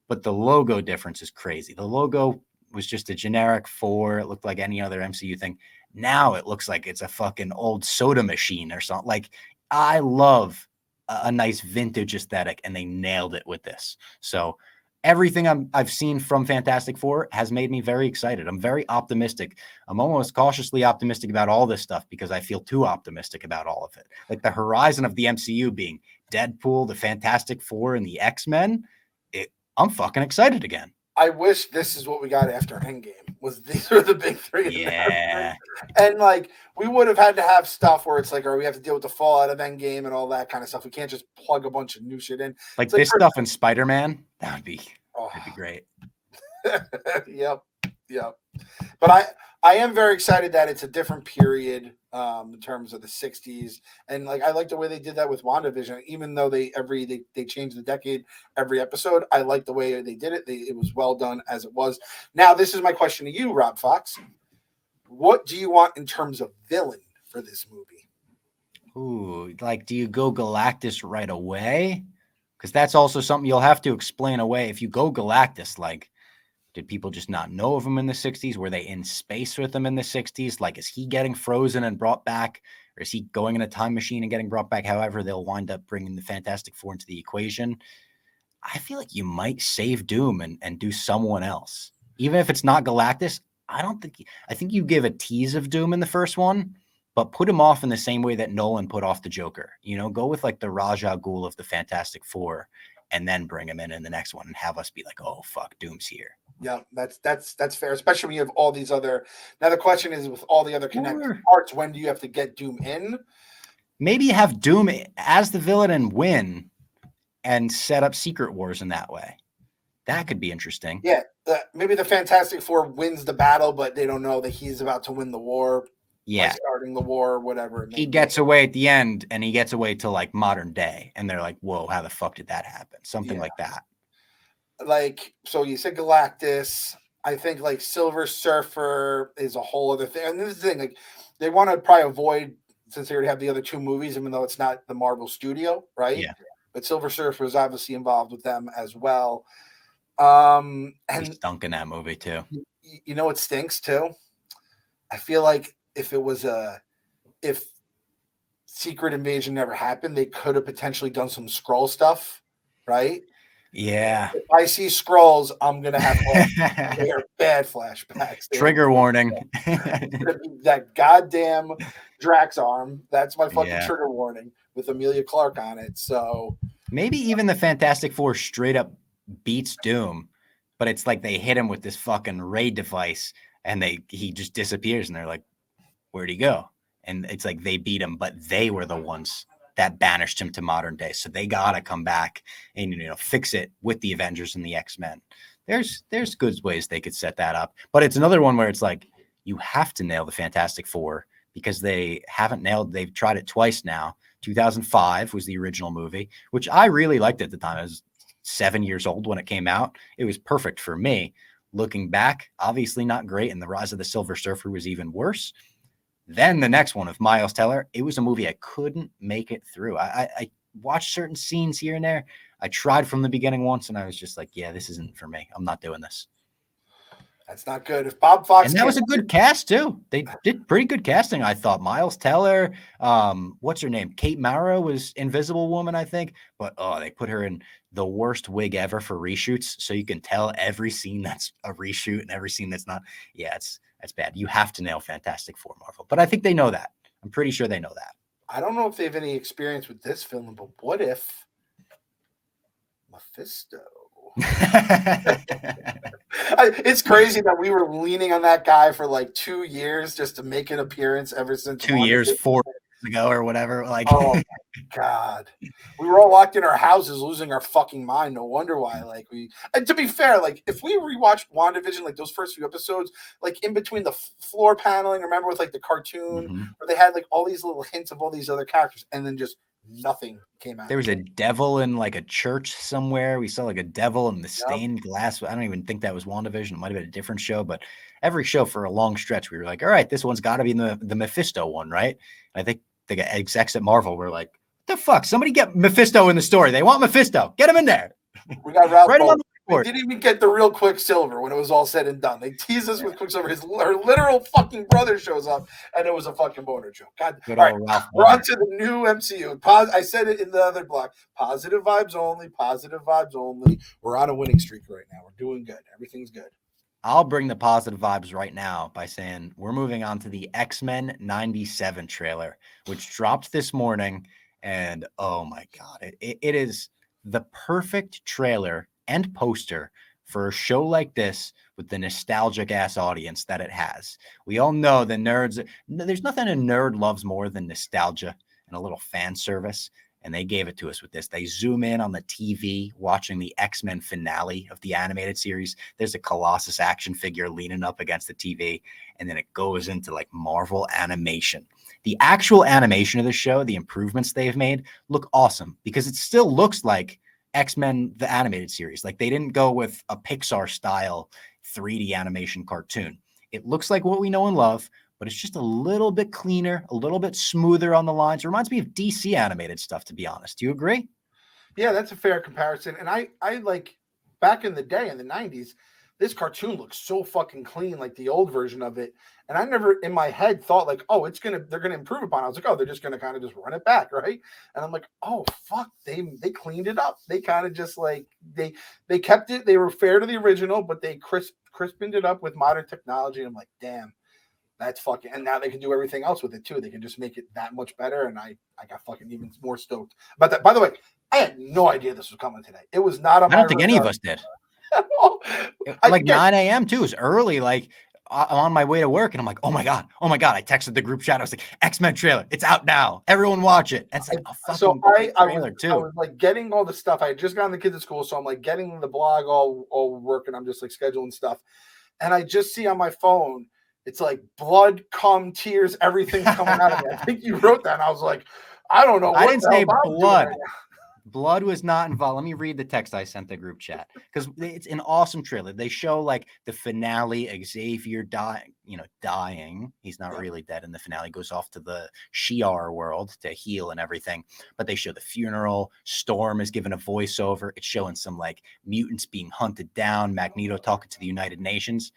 But the logo difference is crazy. The logo was just a generic 4. It looked like any other MCU thing. Now it looks like it's a fucking old soda machine or something. Like, I love a nice vintage aesthetic, and they nailed it with this. So everything I've seen from Fantastic Four has made me very excited. I'm very optimistic. I'm almost cautiously optimistic about all this stuff because I feel too optimistic about all of it. Like the horizon of the MCU being Deadpool, the Fantastic Four, and the X-Men. I'm fucking excited again. I wish this is what we got after Endgame. Was these are the big 3? Yeah. And like we would have had to have stuff where it's like, or we have to deal with the fallout of Endgame and all that kind of stuff. We can't just plug a bunch of new shit in. Like it's this stuff in Spider-Man, that'd be great. Yep. But I am very excited that it's a different period in terms of the 60s. And like I like the way they did that with WandaVision, even though they changed the decade every episode. I like the way they did it. It was well done as it was. Now, this is my question to you, Rob Fox. What do you want in terms of villain for this movie? Ooh, like, do you go Galactus right away? Because that's also something you'll have to explain away. If you go Galactus, like, did people just not know of him in the 60s? Were they in space with him in the 60s? Like, is he getting frozen and brought back? Or is he going in a time machine and getting brought back? However, they'll wind up bringing the Fantastic Four into the equation. I feel like you might save Doom and do someone else. Even if it's not Galactus, I think you give a tease of Doom in the first one, but put him off in the same way that Nolan put off the Joker. You know, go with like the Ra's al Ghul of the Fantastic Four and then bring him in the next one and have us be like, oh, fuck, Doom's here. Yeah, that's fair, especially when you have all these other. Now the question is, with all the other connected parts, when do you have to get Doom in? Maybe have Doom as the villain and win, and set up Secret Wars in that way. That could be interesting. Yeah, maybe the Fantastic Four wins the battle, but they don't know that he's about to win the war. Yeah, by starting the war or whatever. He gets away at the end, and he gets away to like modern day, and they're like, "Whoa, how the fuck did that happen?" Something like that. Like, so you said Galactus. I think like Silver Surfer is a whole other thing. And this is the thing, like they want to probably avoid, since they already have the other 2 movies, even though it's not the Marvel studio, right? Yeah. But Silver Surfer is obviously involved with them as well. And he stunk in that movie too. You know what stinks too? I feel like if Secret Invasion never happened, they could have potentially done some Skrull stuff, right? Yeah. If I see Skrulls, I'm gonna have they are bad flashbacks. Trigger warning. That goddamn Drax arm. That's my fucking Yeah. trigger warning with Amelia Clark on it. So maybe even the Fantastic Four straight up beats Doom, but it's like they hit him with this fucking ray device and he just disappears and they're like, where'd he go? And it's like they beat him, but they were the ones that banished him to modern day. So they gotta come back and fix it with the Avengers and the X-Men. There's good ways they could set that up, but it's another one where it's like you have to nail the Fantastic Four because they haven't nailed. They've tried it twice now. 2005 was the original movie, which I really liked at the time. I was 7 years old when it came out. It was perfect for me. Looking back, obviously not great, and The Rise of the Silver Surfer was even worse. Then the next one of Miles Teller, it was a movie I couldn't make it through. I watched certain scenes here and there. I tried from the beginning once, and I was just like, yeah, this isn't for me. I'm not doing this. That's not good. If Bob Fox and that was a good cast too. They did pretty good casting, I thought. Miles Teller, what's her name? Kate Mara was Invisible Woman, I think. But they put her in the worst wig ever for reshoots, so you can tell every scene that's a reshoot and every scene that's not. Yeah, that's bad. You have to nail Fantastic Four, Marvel. But I think they know that. I'm pretty sure they know that. I don't know if they have any experience with this film, but what if Mephisto? It's crazy that we were leaning on that guy for like 2 years just to make an appearance ever since 2 years, 4 years ago or whatever. Like, oh my God, we were all locked in our houses, losing our fucking mind. No wonder why. Like and to be fair, like if we rewatched WandaVision, like those first few episodes, like in between the floor paneling, remember with like the cartoon where they had like all these little hints of all these other characters, and then just nothing came out. There was a devil in like a church somewhere. We saw like a devil in the stained glass. I don't even think that was WandaVision. It might have been a different show, but every show for a long stretch, we were like, all right, this one's got to be the Mephisto one, right? And I think the execs at Marvel were like, what the fuck? Somebody get Mephisto in the story. They want Mephisto. Get him in there. We got Ralph. Right on the we didn't even get the real Quicksilver when it was all said and done. They teased us with Quicksilver. Her literal fucking brother shows up, and it was a fucking boner joke. God, all right, we're on to the new MCU. I said it in the other block. Positive vibes only. Positive vibes only. We're on a winning streak right now. We're doing good. Everything's good. I'll bring the positive vibes right now by saying we're moving on to the X-Men 97 trailer, which dropped this morning. And oh my God, it is the perfect trailer and poster for a show like this with the nostalgic ass audience that it has. We all know the nerds. There's nothing a nerd loves more than nostalgia and a little fan service. And they gave it to us with this. They zoom in on the TV watching the X-Men finale of the animated series. There's a Colossus action figure leaning up against the TV. And then it goes into like Marvel animation. The actual animation of the show, the improvements they've made look awesome because it still looks like X-Men, the animated series. Like they didn't go with a Pixar style 3D animation cartoon. It looks like what we know and love, but it's just a little bit cleaner, a little bit smoother on the lines. It reminds me of DC animated stuff, to be honest. Do you agree? Yeah, that's a fair comparison. And I like back in the day in the 90s, this cartoon looks so fucking clean, like the old version of it. And I never in my head thought like, oh, they're gonna improve upon it. I was like, oh, they're just gonna kind of just run it back, right? And I'm like, oh fuck, they cleaned it up. They kind of just like they kept it, they were fair to the original, but they crisped it up with modern technology. And I'm like, damn, that's fucking, and now they can do everything else with it too. They can just make it that much better. And I got fucking even more stoked about that. By the way, I had no idea this was coming today. It was not on I don't think any of us did. Like 9 a.m. too. It was early. Like I'm on my way to work and I'm like, oh my God. I texted the group chat. I was like, X-Men trailer. It's out now. Everyone watch it. And it's like, I was like getting all the stuff. I had just gotten the kids to school. So I'm like getting the blog all working. I'm just like scheduling stuff. And I just see on my phone, it's like blood, cum, tears, everything's coming out of me. I think you wrote that. And I was like, I don't know. I didn't say blood. Blood was not involved. Let me read the text I sent the group chat because it's an awesome trailer. They show like the finale, Xavier dying. He's not really dead in the finale. He goes off to the Shi'ar world to heal and everything. But they show the funeral. Storm is given a voiceover. It's showing some like mutants being hunted down. Magneto talking to the United Nations.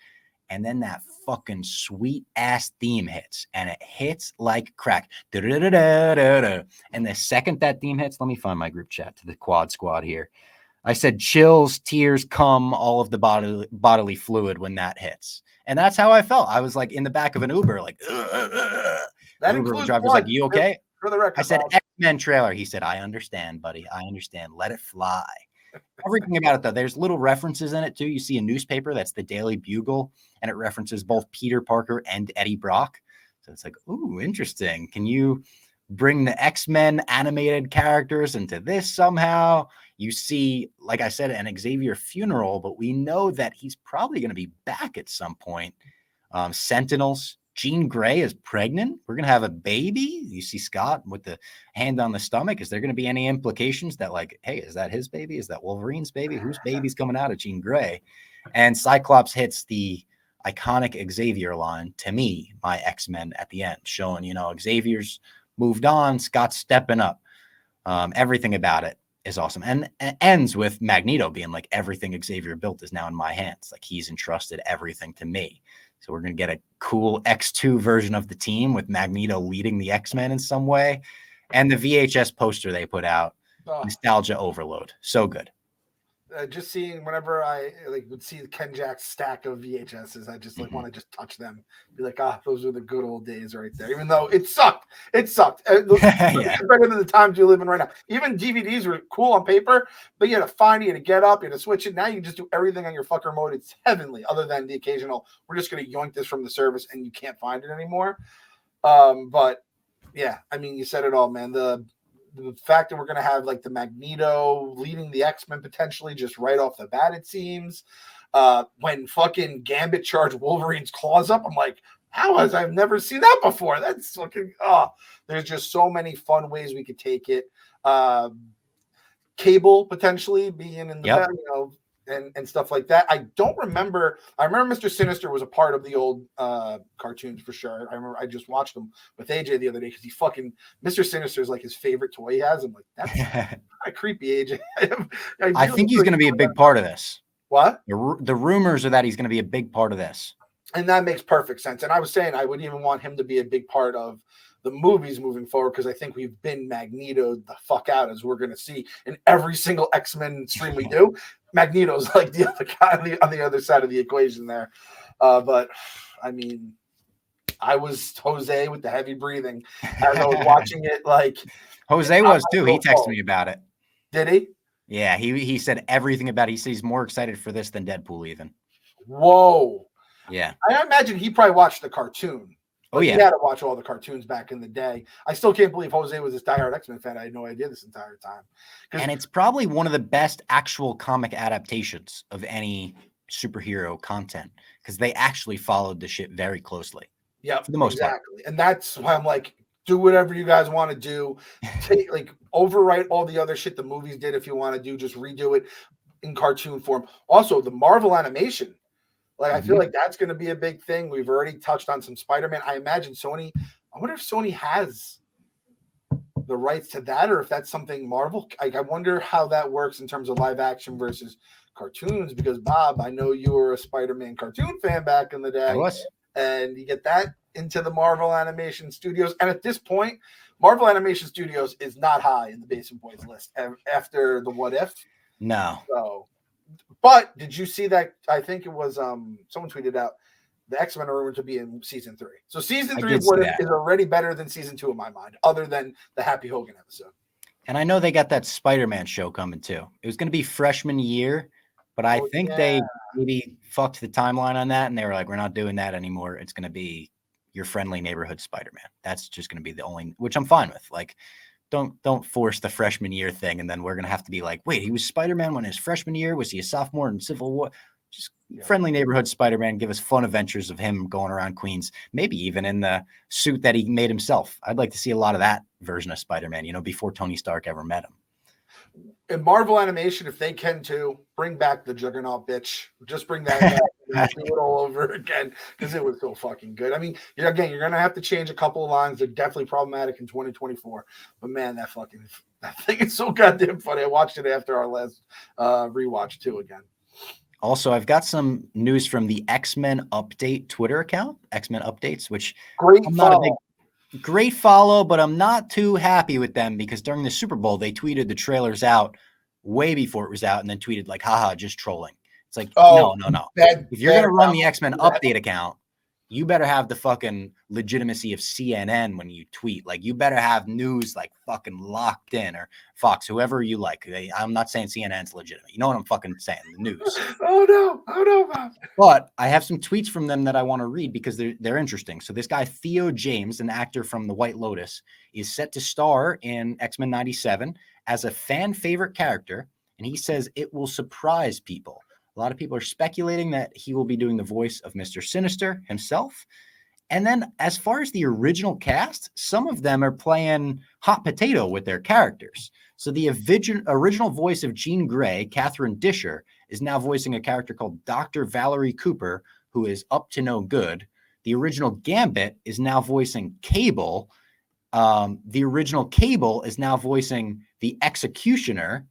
And then that fucking sweet ass theme hits, and it hits like crack. And the second that theme hits, let me find my group chat to the quad squad here. I said chills, tears, cum, all of the bodily fluid when that hits. And that's how I felt. I was like in the back of an Uber, like, That Uber includes driver's blood, like, you okay? For the record, I said, Bob. X-Men trailer. He said, I understand, buddy. I understand. Let it fly. Everything about it, though, there's little references in it, too. You see a newspaper, that's the Daily Bugle, and it references both Peter Parker and Eddie Brock. So it's like, ooh, interesting. Can you bring the X-Men animated characters into this somehow? You see, like I said, an Xavier funeral, but we know that he's probably going to be back at some point. Sentinels. Jean Grey is pregnant. We're going to have a baby. You see Scott with the hand on the stomach. Is there going to be any implications that, like, hey, is that his baby? Is that Wolverine's baby? Whose baby's coming out of Jean Grey? And Cyclops hits the iconic Xavier line, to me, my X-Men at the end, showing, you know, Xavier's moved on. Scott's stepping up. Everything about it is awesome. And it ends with Magneto being like, everything Xavier built is now in my hands. Like, he's entrusted everything to me. So we're going to get a cool X2 version of the team with Magneto leading the X-Men in some way. And the VHS poster they put out, nostalgia overload. So good. Just seeing whenever I would see Ken Jack's stack of VHSs, I just want to just touch them, be like, those are the good old days right there. Even though it sucked, yeah. Better than the times you live in right now. Even DVDs were cool on paper, but you had to find it, you had to get up, you had to switch it. Now you can just do everything on your fucker remote. It's heavenly, other than the occasional, we're just going to yoink this from the service and you can't find it anymore. But yeah, I mean, you said it all, man. The fact that we're going to have like the Magneto leading the X-Men potentially just right off the bat, it seems. When fucking Gambit charged Wolverine's claws up, I'm like, I've never seen that before. That's fucking, there's just so many fun ways we could take it. Cable potentially being in the back, you know, and stuff like that. I remember Mr. Sinister was a part of the old cartoons for sure. I remember I just watched them with AJ the other day because Mr. Sinister is like his favorite toy he has. I'm like, that's kind of creepy, AJ. I think he's going to be a big part of this. What? The rumors are that he's going to be a big part of this. And that makes perfect sense. And I was saying I would even want him to be a big part of the movies moving forward, because I think we've been Magneto the fuck out, as we're going to see in every single X-Men stream we do. Magneto's like the other guy on the other side of the equation there. But I mean, I was Jose with the heavy breathing as I was watching it. Like Jose was too. He texted me about it. Did he? Yeah, he said everything about it. He said he's more excited for this than Deadpool even. Whoa. Yeah. I imagine he probably watched the cartoon. Oh, yeah. He had to watch all the cartoons back in the day. I still can't believe Jose was this diehard X-Men fan. I had no idea this entire time. And it's probably one of the best actual comic adaptations of any superhero content, because they actually followed the shit very closely. Yeah, for the most part. And that's why I'm like, do whatever you guys want to do. Overwrite all the other shit the movies did if you want to do. Just redo it in cartoon form. Also, the Marvel animation. I feel like that's going to be a big thing. We've already touched on some Spider-Man. I imagine Sony. I wonder if Sony has the rights to that, or if that's something Marvel. I wonder how that works in terms of live action versus cartoons. Because Bob, I know you were a Spider-Man cartoon fan back in the day. I was, and you get that into the Marvel Animation Studios. And at this point, Marvel Animation Studios is not high in the Basement Boys list after the What If. No. So. But did you see that? I think it was someone tweeted out the X-Men are rumored to be in season 3. So season 3 of What If is already better than season 2 in my mind, other than the Happy Hogan episode. And I know they got that Spider-Man show coming too. It was going to be freshman year, but I think they maybe fucked the timeline on that, and they were like, we're not doing that anymore. It's going to be your friendly neighborhood Spider-Man. That's just going to be the only, which I'm fine with. Like, don't force the freshman year thing, and then we're going to have to be like, wait, he was Spider-Man when his freshman year? Was he a sophomore in Civil War? Just friendly neighborhood Spider-Man. Give us fun adventures of him going around Queens, maybe even in the suit that he made himself. I'd like to see a lot of that version of Spider-Man, before Tony Stark ever met him. In Marvel Animation, if they can too, bring back the Juggernaut bitch. Just bring that back and do it all over again, because it was so fucking good. I mean, again, you're going to have to change a couple of lines. They're definitely problematic in 2024. But man, that thing is so goddamn funny. I watched it after our last rewatch too again. Also, I've got some news from the X-Men Update Twitter account, X-Men Updates, which Great I'm not a follow. great follow, but I'm not too happy with them because during the Super Bowl, they tweeted the trailers out way before it was out and then tweeted like, haha, just trolling. It's like, no. If you're going to run the X-Men Update account, you better have the fucking legitimacy of CNN when you tweet. Like, you better have news like fucking locked in, or Fox, whoever you like. I'm not saying CNN's legitimate. You know what I'm fucking saying? The news. Oh no, Bob. But I have some tweets from them that I want to read because they're interesting. So this guy, Theo James, an actor from The White Lotus, is set to star in X-Men 97 as a fan favorite character. And he says it will surprise people. A lot of people are speculating that he will be doing the voice of Mr. Sinister himself. And then as far as the original cast, some of them are playing hot potato with their characters. So the original voice of Jean Grey, Catherine Disher, is now voicing a character called Dr. Valerie Cooper, who is up to no good. The original Gambit is now voicing Cable. The original Cable is now voicing the Executioner.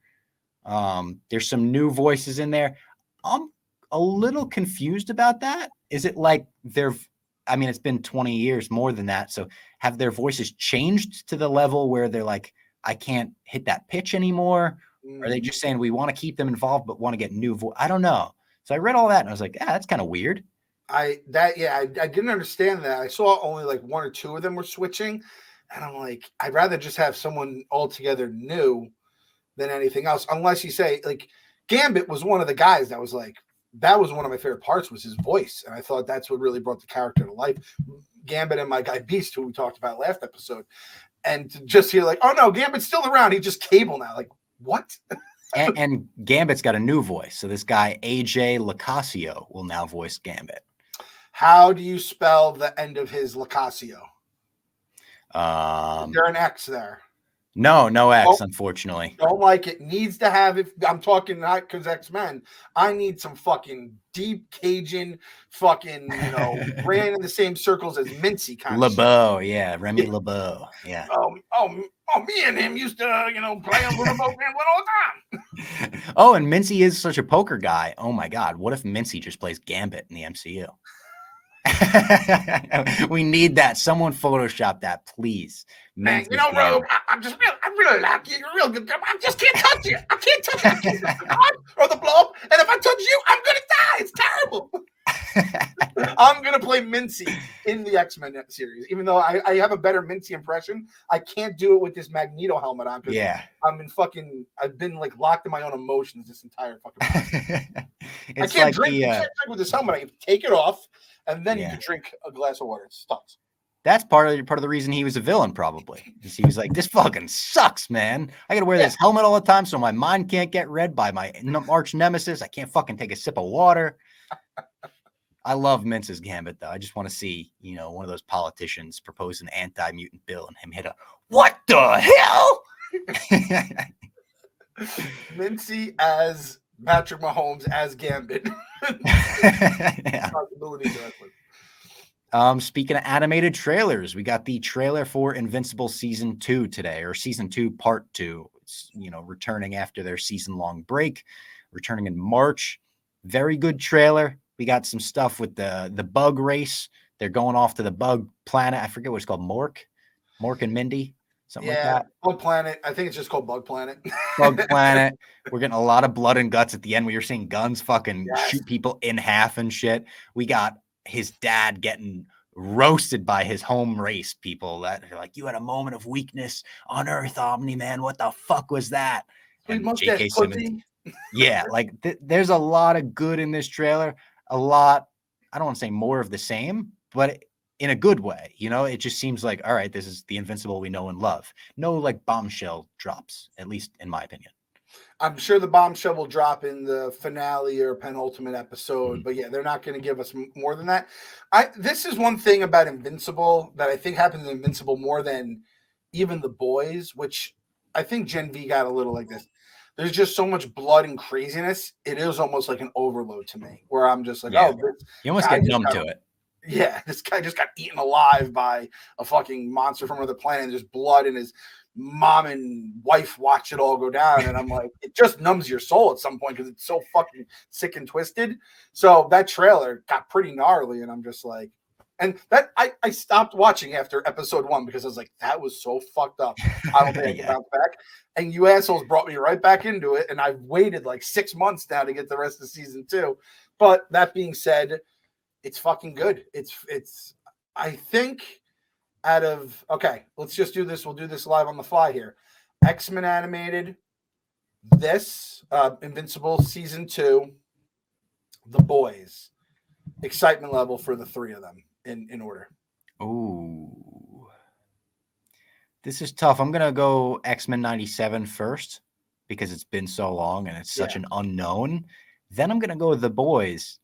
There's some new voices in there. I'm a little confused about that. Is it like it's been 20 years, more than that. So have their voices changed to the level where they're like, I can't hit that pitch anymore? Are they just saying we want to keep them involved, but want to get new voice? I don't know. So I read all that and I was like, that's kind of weird. I didn't understand that. I saw only like one or two of them were switching. And I'm like, I'd rather just have someone altogether new than anything else. Unless you say like Gambit was one of the guys that was like, that was one of my favorite parts was his voice. And I thought that's what really brought the character to life. Gambit and my guy Beast, who we talked about last episode. And to just hear like, oh no, Gambit's still around. He's just Cable now. Like, what? and Gambit's got a new voice. So this guy, AJ Locascio, will now voice Gambit. How do you spell the end of his Locascio? Is there an X there? No X, unfortunately. Don't like it. Needs to have it. I'm talking not because X-Men. I need some fucking deep Cajun fucking, ran in the same circles as Mincy kind LeBeau, yeah. Remy LeBeau. Yeah. Oh, me and him used to, play on the boat all the time. Oh, and Mincy is such a poker guy. Oh my God. What if Mincy just plays Gambit in the MCU? We need that. Someone Photoshop that, please. Man, Rogue, I really like you. You're a real good guy. I just can't touch you. I can't touch you. I can't touch the heart or the blob. And if I touch you, I'm gonna die. It's terrible. I'm gonna play Mincy in the X-Men series, even though I have a better Mincy impression. I can't do it with this Magneto helmet on. Yeah, I've been like locked in my own emotions this entire fucking. I can't like drink. I can't drink with this helmet. I have to take it off, and then you can drink a glass of water. It sucks. That's part of the reason he was a villain, probably. He was like, this fucking sucks, man. I got to wear this helmet all the time so my mind can't get read by my arch nemesis. I can't fucking take a sip of water. I love Mince's Gambit, though. I just want to see, one of those politicians propose an anti-mutant bill and him hit a, what the hell? Mincy as Patrick Mahomes as Gambit. Possibilities Speaking of animated trailers, we got the trailer for Invincible Season 2 today, or Season 2 Part 2. It's, returning after their season-long break, returning in March. Very good trailer. We got some stuff with the bug race. They're going off to the bug planet. I forget what it's called. Mork and Mindy, something like that. Bug Planet. I think it's just called Bug Planet. Bug Planet. We're getting a lot of blood and guts at the end. We were seeing guns fucking shoot people in half and shit. We got his dad getting roasted by his home race people that are like, you had a moment of weakness on Earth, Omni-Man. What the fuck was that? And J.K. Simmons. Yeah, like there's a lot of good in this trailer. A lot, I don't want to say more of the same, but in a good way. It just seems like, all right, this is the Invincible we know and love. No like bombshell drops, at least in my opinion. I'm sure the bombshell will drop in the finale or penultimate episode, but they're not going to give us more than that. This is one thing about Invincible that I think happens in Invincible more than even The Boys, which I think Gen V got a little like this. There's just so much blood and craziness. It is almost like an overload to me, where I'm just like, you almost get numb to it. Yeah, this guy just got eaten alive by a fucking monster from another planet. And there's blood, and his mom and wife watch it all go down. And I'm like, it just numbs your soul at some point because it's so fucking sick and twisted. So that trailer got pretty gnarly, and I'm just like, and that I stopped watching after episode 1 because I was like, that was so fucked up. I don't think I can bounce back. And you assholes brought me right back into it, and I've waited like 6 months now to get the rest of season 2. But that being said, it's fucking good. It's I think okay, let's just do this. We'll do this live on the fly here. X-Men animated, this Invincible season 2, The Boys. Excitement level for the 3 of them in order. Ooh. This is tough. I'm going to go X-Men 97 first because it's been so long and it's such an unknown. Then I'm going to go The Boys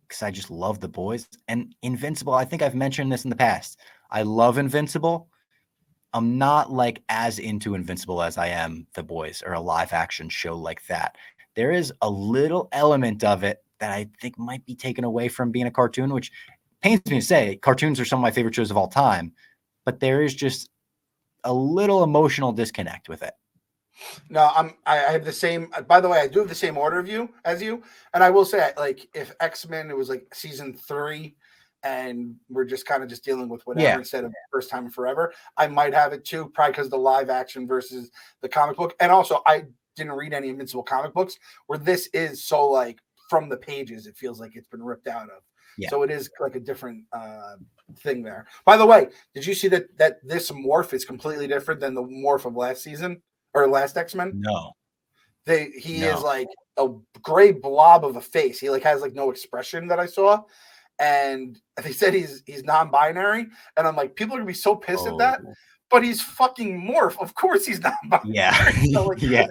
because I just love The Boys. And Invincible, I think I've mentioned this in the past. I love Invincible. I'm not like as into Invincible as I am The Boys or a live action show like that. There is a little element of it that I think might be taken away from being a cartoon, which pains me to say. Cartoons are some of my favorite shows of all time, but there is just a little emotional disconnect with it. No, I have the same. By the way, I do have the same order of you as you, and I will say, like, if X-Men it was like season 3, and we're just kind of just dealing with whatever instead of first time forever, I might have it too, probably because the live action versus the comic book, and also I didn't read any Invincible comic books where this is so like from the pages, it feels like it's been ripped out of. Yeah. So it is like a different thing there. By the way, did you see that this morph is completely different than the morph of last season? Or last X-Men? No. He is like a gray blob of a face. He like has like no expression that I saw. And they said he's non-binary. And I'm like, people are gonna be so pissed at that. But he's fucking morph. Of course he's non-binary. Yeah. So like, yeah.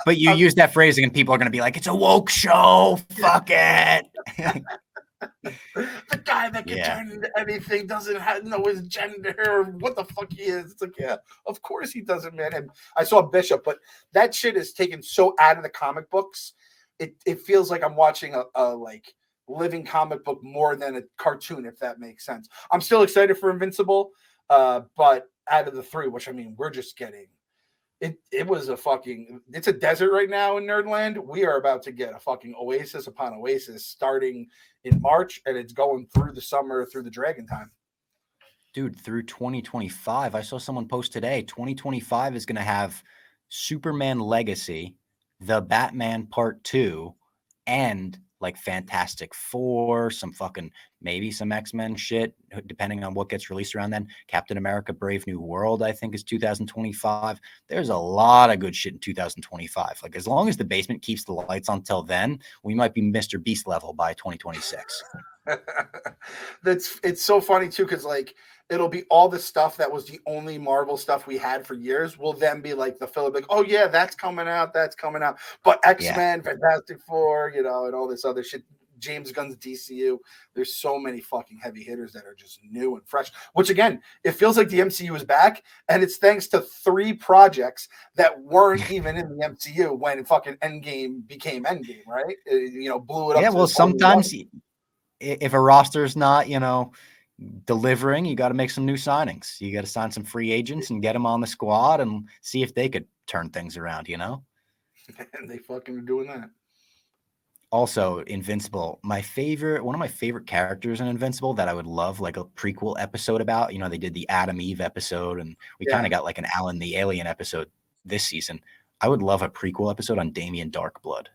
But you use that phrasing and people are gonna be like, it's a woke show. Fuck it. The guy that can turn into anything doesn't know his gender or what the fuck he is. It's like, yeah, of course he doesn't, man. And I saw Bishop, but that shit is taken so out of the comic books. It feels like I'm watching a like living comic book more than a cartoon, if that makes sense. I'm still excited for Invincible, but out of the 3, which I mean, we're just getting it was it's a desert right now in Nerdland. We are about to get a fucking oasis upon oasis starting in March, and it's going through the summer, through the Dragon time. Dude, through 2025. I saw someone post today, 2025 is going to have Superman Legacy, The Batman Part 2, and like Fantastic Four, maybe some X-Men shit, depending on what gets released around then. Captain America Brave New World, I think, is 2025. There's a lot of good shit in 2025. Like, as long as the basement keeps the lights on till then, we might be Mr. Beast level by 2026. It's so funny too, because like it'll be all the stuff that was the only Marvel stuff we had for years will then be like the filler, like, oh yeah, that's coming out. But X-Men, Fantastic Four, and all this other shit. James Gunn's DCU. There's so many fucking heavy hitters that are just new and fresh, which again, it feels like the MCU is back, and it's thanks to 3 projects that weren't even in the MCU when fucking Endgame became Endgame, right? Blew it up. Yeah, well, sometimes if a roster's not, delivering, you got to make some new signings. You got to sign some free agents and get them on the squad and see if they could turn things around, And they fucking are doing that. Also, Invincible, one of my favorite characters in Invincible that I would love like a prequel episode about. They did the Adam Eve episode, and we kind of got like an Alan the Alien episode this season. I would love a prequel episode on Damien Darkblood,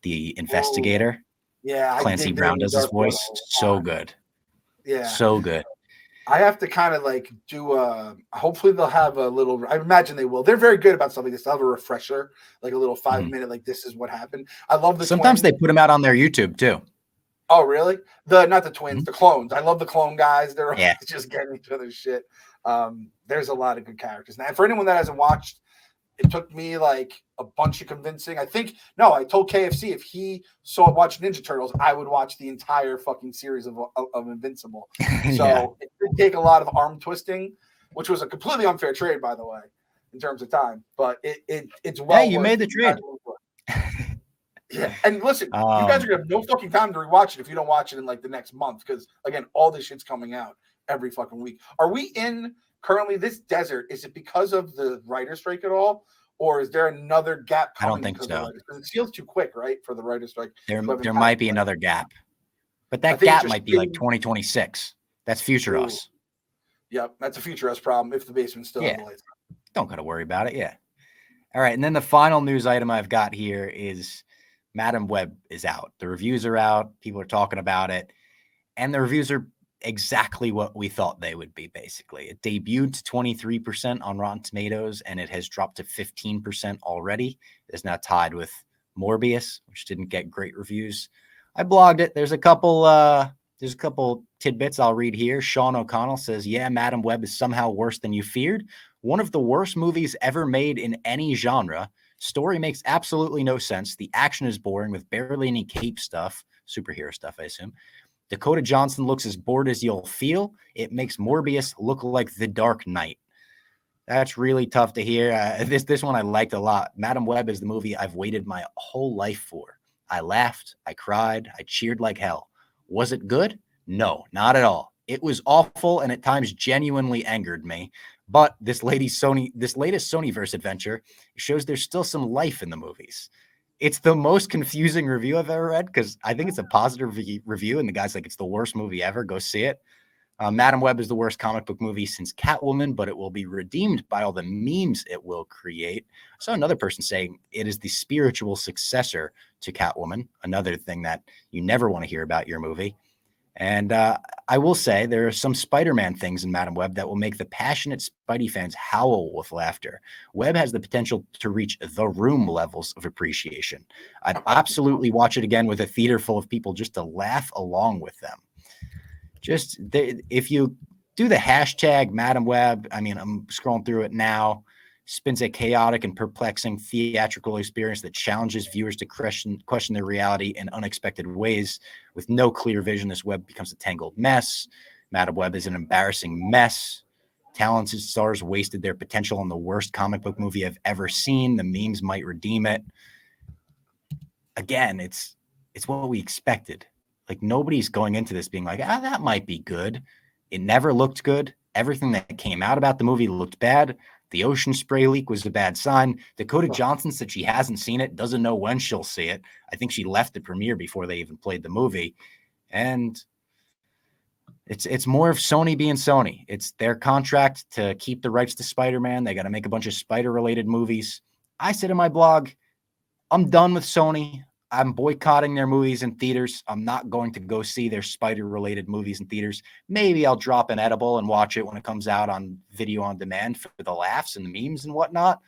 the investigator. Yeah, Clancy Brown does his voice. So good. Yeah. So good. I have to kind of like do hopefully they'll have a little, I imagine they will. They're very good about something like this. They'll have a refresher, like a little 5-minute, like this is what happened. I love Sometimes they put them out on their YouTube too. Oh, really? Not the twins, the clones. I love the clone guys. They're just getting each other's shit. There's a lot of good characters. Now, for anyone that hasn't watched, it took me like a bunch of convincing. I told KFC if he watched Ninja Turtles, I would watch the entire fucking series of Invincible. So it did take a lot of arm twisting, which was a completely unfair trade, by the way, in terms of time. But it's well. Hey, you made the trade. Yeah, and listen, you guys are gonna have no fucking time to rewatch it if you don't watch it in like the next month, because again, all this shit's coming out every fucking week. Are we in currently this desert? Is it because of the writer's strike at all, or is there another gap I don't coming think because so. of the writer's strike? It feels too quick, right, for the writer's strike. There might be another gap, but that think it's gap just might be like 2026. That's future us. Yep, that's a future us problem if the basement's still in the lights. Don't gotta worry about it. Yeah. All right, and then the final news item I've got here is Madam Web is out. The reviews are out. People are talking about it, and the reviews are exactly what we thought they would be. Basically, it debuted to 23% on Rotten Tomatoes, and it has dropped to 15% already. It's now tied with Morbius, which didn't get great reviews. I blogged it. There's a couple tidbits I'll read here. Sean O'Connell says, "Yeah, Madam Web is somehow worse than you feared. One of the worst movies ever made in any genre. Story makes absolutely no sense. The action is boring with barely any cape stuff, superhero stuff, I assume. Dakota Johnson looks as bored as you'll feel. It makes Morbius look like The Dark Knight." That's really tough to hear. This one I liked a lot. Madam Web is the movie I've waited my whole life for. I laughed, I cried, I cheered like hell. Was it good? No, not at all. It was awful and at times genuinely angered me. But this latest Sonyverse adventure shows there's still some life in the movies. It's the most confusing review I've ever read because I think it's a positive review, and the guy's like, it's the worst movie ever. Go see it. Madam Web is the worst comic book movie since Catwoman, but it will be redeemed by all the memes it will create. I saw another person saying it is the spiritual successor to Catwoman, another thing that you never want to hear about your movie. And I will say there are some Spider-Man things in Madam Web that will make the passionate Spidey fans howl with laughter. Web has the potential to reach The Room levels of appreciation. I'd absolutely watch it again with a theater full of people just to laugh along with them. If you do the hashtag Madam Web, I mean, I'm scrolling through it now, spins a chaotic and perplexing theatrical experience that challenges viewers to question their reality in unexpected ways. With no clear vision, this web becomes a tangled mess. Madam Web is an embarrassing mess. Talented stars wasted their potential on the worst comic book movie I've ever seen. The memes might redeem it. Again, it's what we expected. Like, nobody's going into this being like, that might be good. It never looked good. Everything that came out about the movie looked bad. The ocean spray leak was a bad sign. Dakota Johnson said she hasn't seen it, doesn't know when she'll see it. I think she left the premiere before they even played the movie. And it's more of Sony being Sony. It's their contract to keep the rights to Spider-Man. They got to make a bunch of Spider-related movies. I said in my blog, I'm done with Sony. I'm boycotting their movies in theaters. I'm not going to go see their Spider-related movies in theaters. Maybe I'll drop an edible and watch it when it comes out on video on demand for the laughs and the memes and whatnot.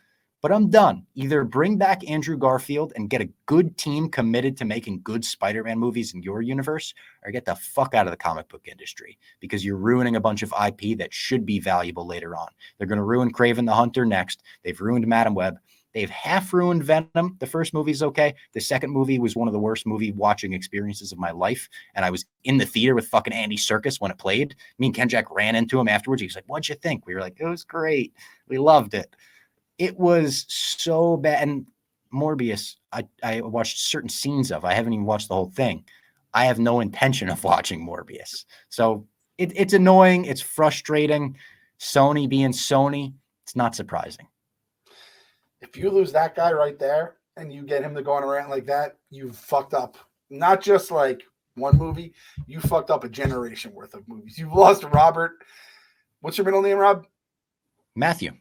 But I'm done. Either bring back Andrew Garfield and get a good team committed to making good Spider-Man movies in your universe, or get the fuck out of the comic book industry, because you're ruining a bunch of IP that should be valuable later on. They're going to ruin Kraven the Hunter next. They've ruined Madam Web. They've half ruined Venom. The first movie's okay. The second movie was one of the worst movie watching experiences of my life. And I was in the theater with fucking Andy Serkis when it played. Me and Ken Jack ran into him afterwards. He was like, "What'd you think?" We were like, "It was great. We loved it." It was so bad. And Morbius, I watched certain scenes of. I haven't even watched the whole thing. I have no intention of watching Morbius. So it's annoying. It's frustrating. Sony being Sony, it's not surprising. If you lose that guy right there and you get him to go on a rant like that, you fucked up. Not just like one movie, you fucked up a generation worth of movies. You've lost Robert. What's your middle name, Rob? Matthew.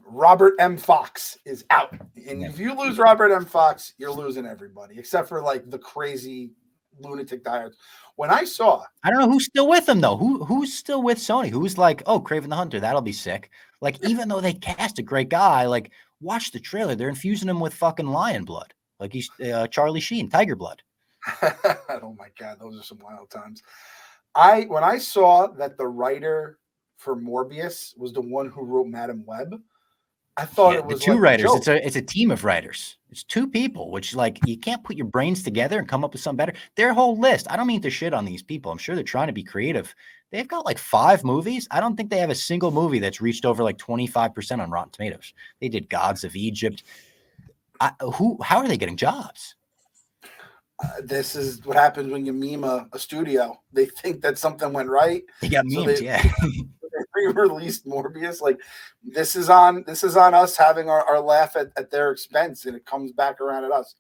Robert M. Fox is out. And if you lose Robert M. Fox, you're losing everybody, except for like the crazy lunatic diehards. When I don't know who's still with him though. Who's still with Sony? Who's like, oh, Kraven the Hunter, that'll be sick. Like, even though they cast a great guy, like, watch the trailer. They're infusing him with fucking lion blood. Like he's Charlie Sheen, tiger blood. Oh my God, those are some wild times. When I saw that the writer for Morbius was the one who wrote Madam Web, I thought it was the two like writers. It's a team of writers. It's two people, which, like, you can't put your brains together and come up with something better. Their whole list. I don't mean to shit on these people. I'm sure they're trying to be creative. They've got like 5 movies. I don't think they have a single movie that's reached over like 25% on Rotten Tomatoes. They did Gods of Egypt. How are they getting jobs? This is what happens when you meme a studio. They think that something went right. They got So memes, yeah. they released Morbius. Like this is on us having our laugh at their expense, and it comes back around at us.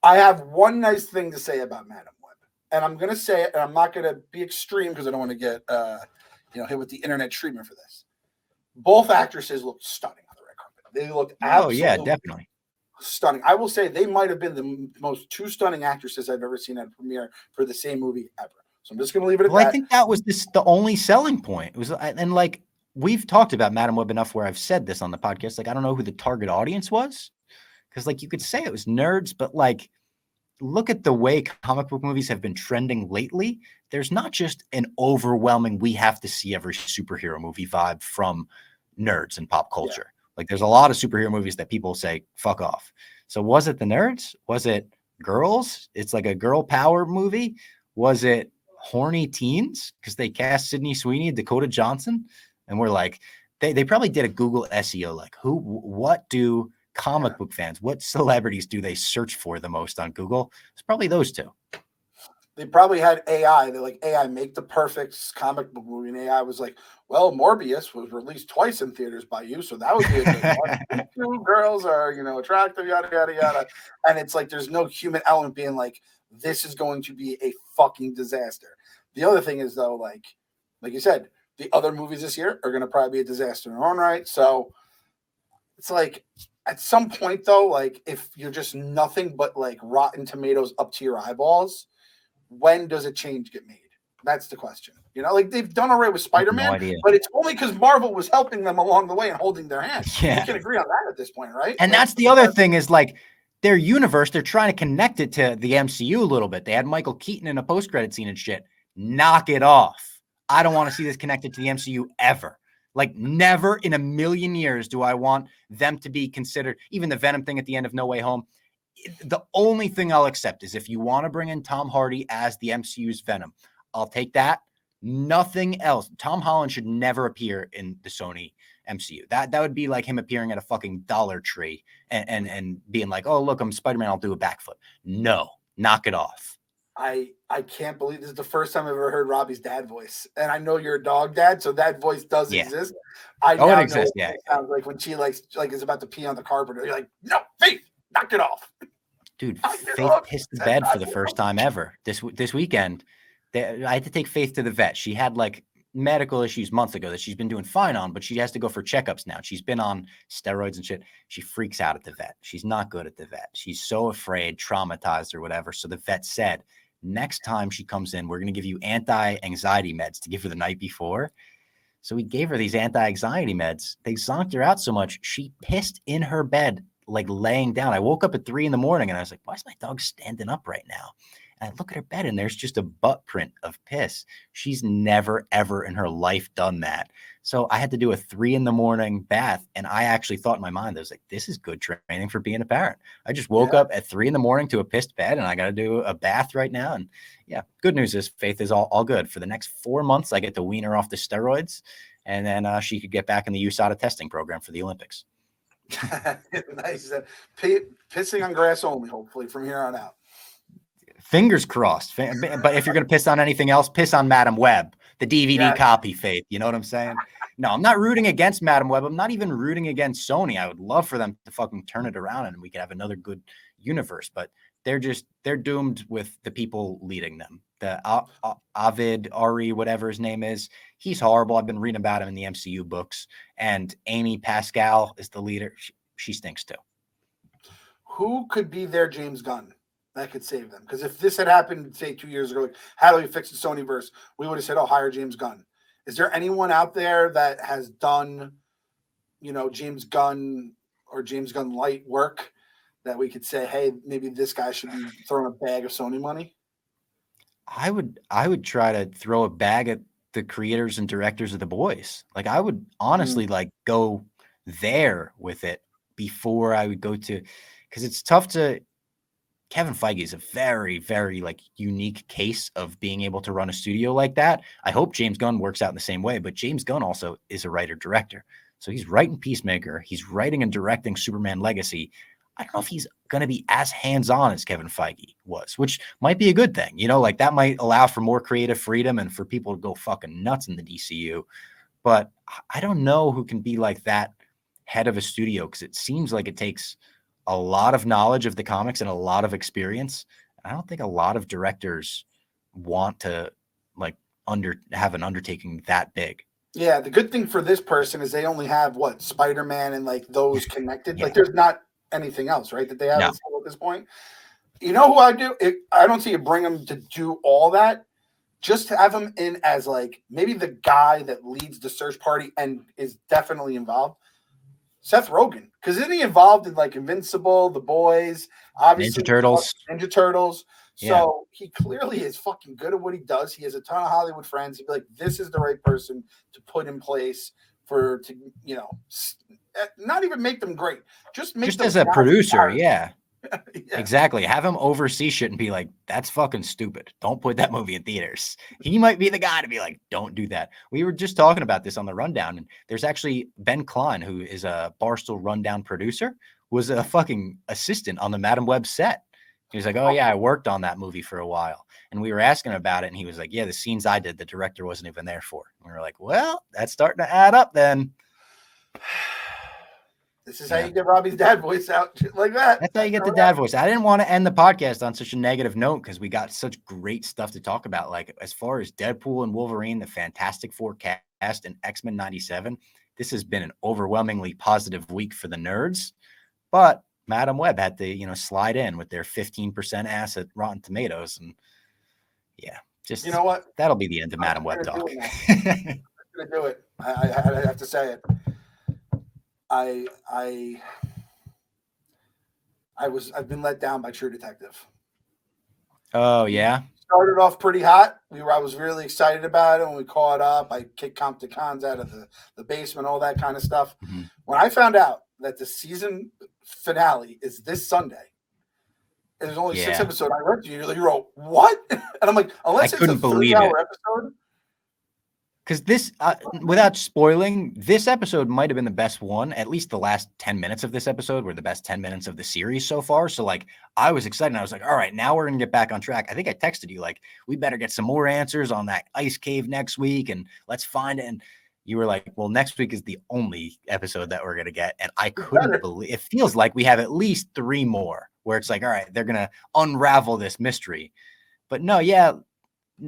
I have one nice thing to say about Madam Web, and I'm gonna say it, and I'm not gonna be extreme because I don't want to get hit with the internet treatment for this. Both actresses looked stunning on the red carpet. They looked absolutely definitely stunning. I will say they might have been the most two stunning actresses I've ever seen at a premiere for the same movie ever. So I'm just going to leave it at that. I think that was the only selling point. It was, and like we've talked about Madam Web enough where I've said this on the podcast. Like I don't know who the target audience was, because like you could say it was nerds, but like look at the way comic book movies have been trending lately. There's not just an overwhelming we have to see every superhero movie vibe from nerds and pop culture. Yeah. Like there's a lot of superhero movies that people say fuck off. So was it the nerds? Was it girls? It's like a girl power movie. Was it horny teens because they cast Sydney Sweeney and Dakota Johnson? And we're like, they probably did a Google SEO, like what do comic book fans, what celebrities do they search for the most on Google? It's probably those two. They probably had AI. They're like, AI, make the perfect comic book movie. And AI was like, well, Morbius was released twice in theaters by you, so that would be a good one. Two girls are, attractive, yada, yada, yada. And it's like there's no human element being like, this is going to be a fucking disaster. The other thing is, though, like you said, the other movies this year are going to probably be a disaster in their own right. So it's like, at some point, though, like if you're just nothing but like Rotten Tomatoes up to your eyeballs, when does a change get made? That's the question. Like they've done already with Spider-Man, but it's only because Marvel was helping them along the way and holding their hand. Yeah. We can agree on that at this point, right? And that's the other thing is like their universe, they're trying to connect it to the MCU a little bit. They had Michael Keaton in a post-credit scene and shit. Knock it off. I don't want to see this connected to the MCU ever. Like never in a million years do I want them to be considered, even the Venom thing at the end of No Way Home. The only thing I'll accept is if you want to bring in Tom Hardy as the MCU's Venom, I'll take that. Nothing else. Tom Holland should never appear in the Sony MCU. That would be like him appearing at a fucking Dollar Tree and being like, oh, look, I'm Spider-Man, I'll do a backflip. No, knock it off. I can't believe this is the first time I've ever heard Robbie's dad voice. And I know you're a dog dad, so that voice does exist. I now it exists, know what it sounds like when she is about to pee on the carpet. You're like, no, Faith, knock it off. Dude, Faith pissed the bed for the first time ever this weekend. I had to take Faith to the vet. She had like medical issues months ago that she's been doing fine on, but she has to go for checkups now. She's been on steroids and shit. She freaks out at the vet. She's not good at the vet. She's so afraid, traumatized or whatever. So the vet said, next time she comes in, we're going to give you anti-anxiety meds to give her the night before. So we gave her these anti-anxiety meds. They zonked her out so much, she pissed in her bed, like laying down. I woke up at 3 a.m. and I was like, why is my dog standing up right now? And I look at her bed and there's just a butt print of piss. She's never, ever in her life done that. So I had to do a 3 a.m. bath. And I actually thought in my mind, I was like, this is good training for being a parent. I just woke up at 3 a.m. to a pissed bed and I got to do a bath right now. And yeah, good news is Faith is all good. For the next 4 months, I get to wean her off the steroids. And then she could get back in the USADA testing program for the Olympics. Nice. Pissing on grass only, hopefully, from here on out. Fingers crossed. But if you're going to piss on anything else, piss on Madam Web, the DVD copy, Faith. You know what I'm saying? No, I'm not rooting against Madam Web. I'm not even rooting against Sony. I would love for them to fucking turn it around and we could have another good universe. But they're doomed with the people leading them. The Avid, Ari, whatever his name is, he's horrible. I've been reading about him in the MCU books. And Amy Pascal is the leader. She stinks too. Who could be their James Gunn that could save them? Because if this had happened, say 2 years ago, like, how do we fix the Sonyverse? We would have said, oh, hire James Gunn. Is there anyone out there that has done, James Gunn or James Gunn light work that we could say, hey, maybe this guy should be throwing a bag of Sony money? I would try to throw a bag at the creators and directors of The Boys. Like I would honestly like go there with it before I would go to, because it's tough to. Kevin Feige is a very, very like unique case of being able to run a studio like that. I hope James Gunn works out in the same way, but James Gunn also is a writer director. So he's writing Peacemaker. He's writing and directing Superman Legacy. I don't know if he's going to be as hands-on as Kevin Feige was, which might be a good thing. Like that might allow for more creative freedom and for people to go fucking nuts in the DCU. But I don't know who can be like that head of a studio, because it seems like it takes a lot of knowledge of the comics and a lot of experience. I don't think a lot of directors want to like have an undertaking that big. Yeah, the good thing for this person is they only have what Spider-Man and like those connected. Yeah. Like there's not anything else, right? That they have No. at this point. You know who I do? I don't see you bring him to do all that. Just have him in as like maybe the guy that leads the search party and is definitely involved. Seth Rogen, because isn't he involved in like Invincible, The Boys, obviously Ninja Turtles. So he clearly is fucking good at what he does. He has a ton of Hollywood friends. He'd be like, this is the right person to put in place to not even make them great. Just as a producer. Yeah. Exactly. Have him oversee shit and be like, that's fucking stupid. Don't put that movie in theaters. He might be the guy to be like, don't do that. We were just talking about this on the Rundown, and there's actually Ben Klein, who is a Barstool Rundown producer, was a fucking assistant on the Madam Web set. He was like, oh yeah, I worked on that movie for a while. And we were asking about it, and he was like, yeah, the scenes I did, the director wasn't even there for. And we were like, well, that's starting to add up then. This is how you get Robbie's dad voice out like that. That's how you get the dad voice. I didn't want to end the podcast on such a negative note because we got such great stuff to talk about. Like as far as Deadpool and Wolverine, the Fantastic Four cast, and X-Men 97, this has been an overwhelmingly positive week for the nerds. But Madam Web had to, slide in with their 15% ass at Rotten Tomatoes. And yeah, just, you know what? That'll be the end of Madam Web talk. I'm going to do it. I have to say it. I've been let down by True Detective. Oh yeah. Started off pretty hot. I was really excited about it when we caught up. I kicked Compton Cons out of the basement, all that kind of stuff. Mm-hmm. When I found out that the season finale is this Sunday, and there's only 6 episodes, I read to you. You wrote, what? And I'm like, unless it's a 3-hour episode. Because this, without spoiling, this episode might have been the best one. At least the last 10 minutes of this episode were the best 10 minutes of the series so far. So, like, I was excited. I was like, all right, now we're going to get back on track. I think I texted you, like, we better get some more answers on that ice cave next week, and let's find it. And you were like, well, next week is the only episode that we're going to get. And I couldn't believe it. Feels like we have at least 3 more where it's like, all right, they're going to unravel this mystery. But no,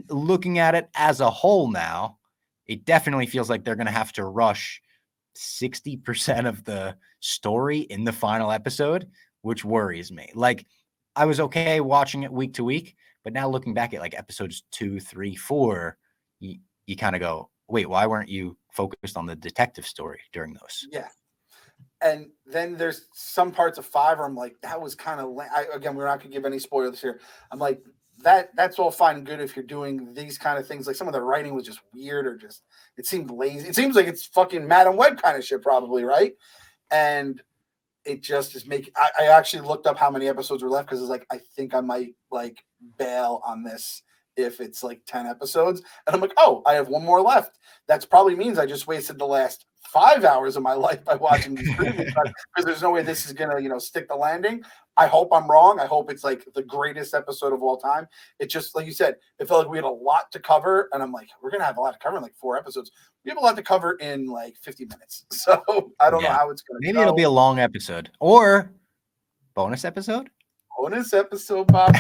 looking at it as a whole now, it definitely feels like they're going to have to rush 60% of the story in the final episode, which worries me. Like, I was okay watching it week to week, but now looking back at like episodes 2, 3, 4, you kind of go, wait, why weren't you focused on the detective story during those? Yeah. And then there's some parts of 5 where I'm like, that was kind of, again, we're not going to give any spoilers here. I'm like, that's all fine and good if you're doing these kind of things. Like some of the writing was just weird, or just it seemed lazy. It seems like it's fucking Madam Web kind of shit, probably, right? And it just is making. I actually looked up how many episodes were left because it's like I think I might like bail on this if it's like 10 episodes, and I'm like, oh, I have 1 more left. That probably means I just wasted the last 5 hours of my life by watching these movies because there's no way this is gonna stick the landing. I hope I'm wrong. I hope it's like the greatest episode of all time. It just, like you said, it felt like we had a lot to cover, and I'm like, we're gonna have a lot to cover in like 4 episodes. We have a lot to cover in like 50 minutes. So I don't know how it's gonna. Maybe it'll be a long episode or bonus episode. Bonus episode, Bob.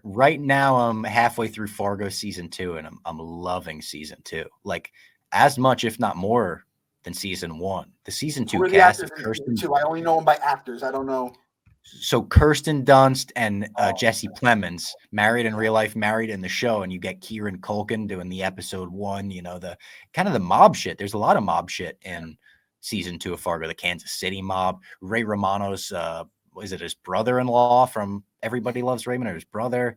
Right now, I'm halfway through Fargo season 2, and I'm loving season 2, like as much, if not more, than season 1. The season 2 cast of Kirsten. I only know them by actors. I don't know. So Kirsten Dunst and Jesse Plemons, married in real life, married in the show, and you get Kieran Culkin doing the episode 1. The kind of the mob shit. There's a lot of mob shit in season 2 of Fargo. The Kansas City mob. Ray Romano's is it his brother-in-law from Everybody Loves Raymond, or his brother?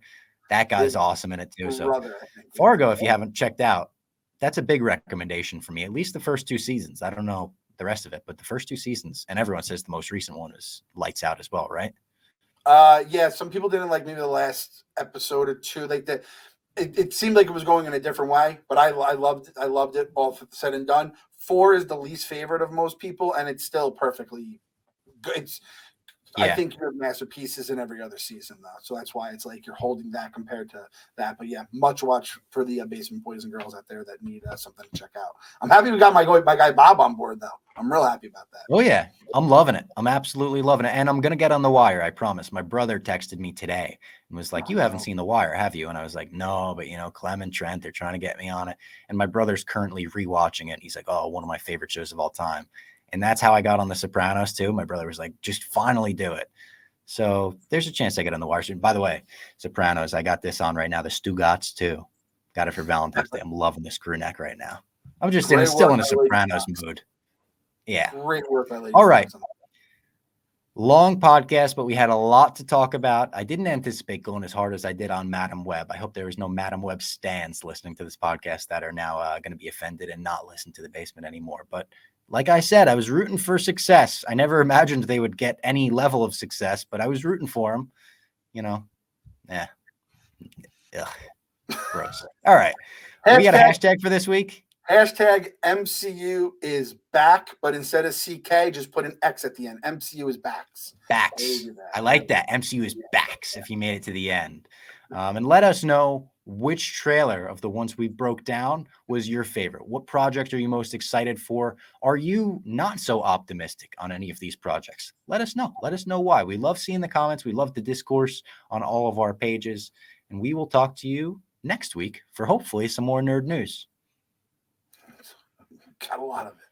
That guy's awesome in it too. So Fargo, if you haven't checked out, that's a big recommendation for me. At least the first 2 seasons. I don't know the rest of it, but the first 2 seasons, and everyone says the most recent one is lights out as well, right? Yeah, some people didn't like maybe the last episode or 2. Like it seemed like it was going in a different way, but I loved it all said and done. 4 is the least favorite of most people, and it's still perfectly good. I think you have masterpieces in every other season, though. So that's why it's like you're holding that compared to that. But yeah, much watch for the basement boys and girls out there that need something to check out. I'm happy we got my guy Bob on board, though. I'm real happy about that. Oh, yeah. I'm loving it. I'm absolutely loving it. And I'm going to get on The Wire, I promise. My brother texted me today and was like, you haven't seen The Wire, have you? And I was like, no, but, Clem and Trent, they're trying to get me on it. And my brother's currently rewatching it. He's like, oh, one of my favorite shows of all time. And that's how I got on The Sopranos, too. My brother was like, just finally do it. So there's a chance I get on The Wire. By the way, Sopranos, I got this on right now. The Stugotz, too. Got it for Valentine's Day. I'm loving this crew neck right now. I'm just still in a Sopranos mood. Yeah. Great work by Lady All right. Long podcast, but we had a lot to talk about. I didn't anticipate going as hard as I did on Madam Web. I hope there was no Madam Web stans listening to this podcast that are now going to be offended and not listen to The Basement anymore. But like I said, I was rooting for success. I never imagined they would get any level of success, but I was rooting for them. Yeah. Ugh. Gross. All right. We got a hashtag for this week. Hashtag MCU is back, but instead of CK, just put an X at the end. MCU is backs. Backs. I like that. MCU is backs if you made it to the end. And let us know which trailer of the ones we broke down was your favorite. What project are you most excited for? Are you not so optimistic on any of these projects? Let us know. Let us know why. We love seeing the comments. We love the discourse on all of our pages. And we will talk to you next week for hopefully some more nerd news. Got a lot of it.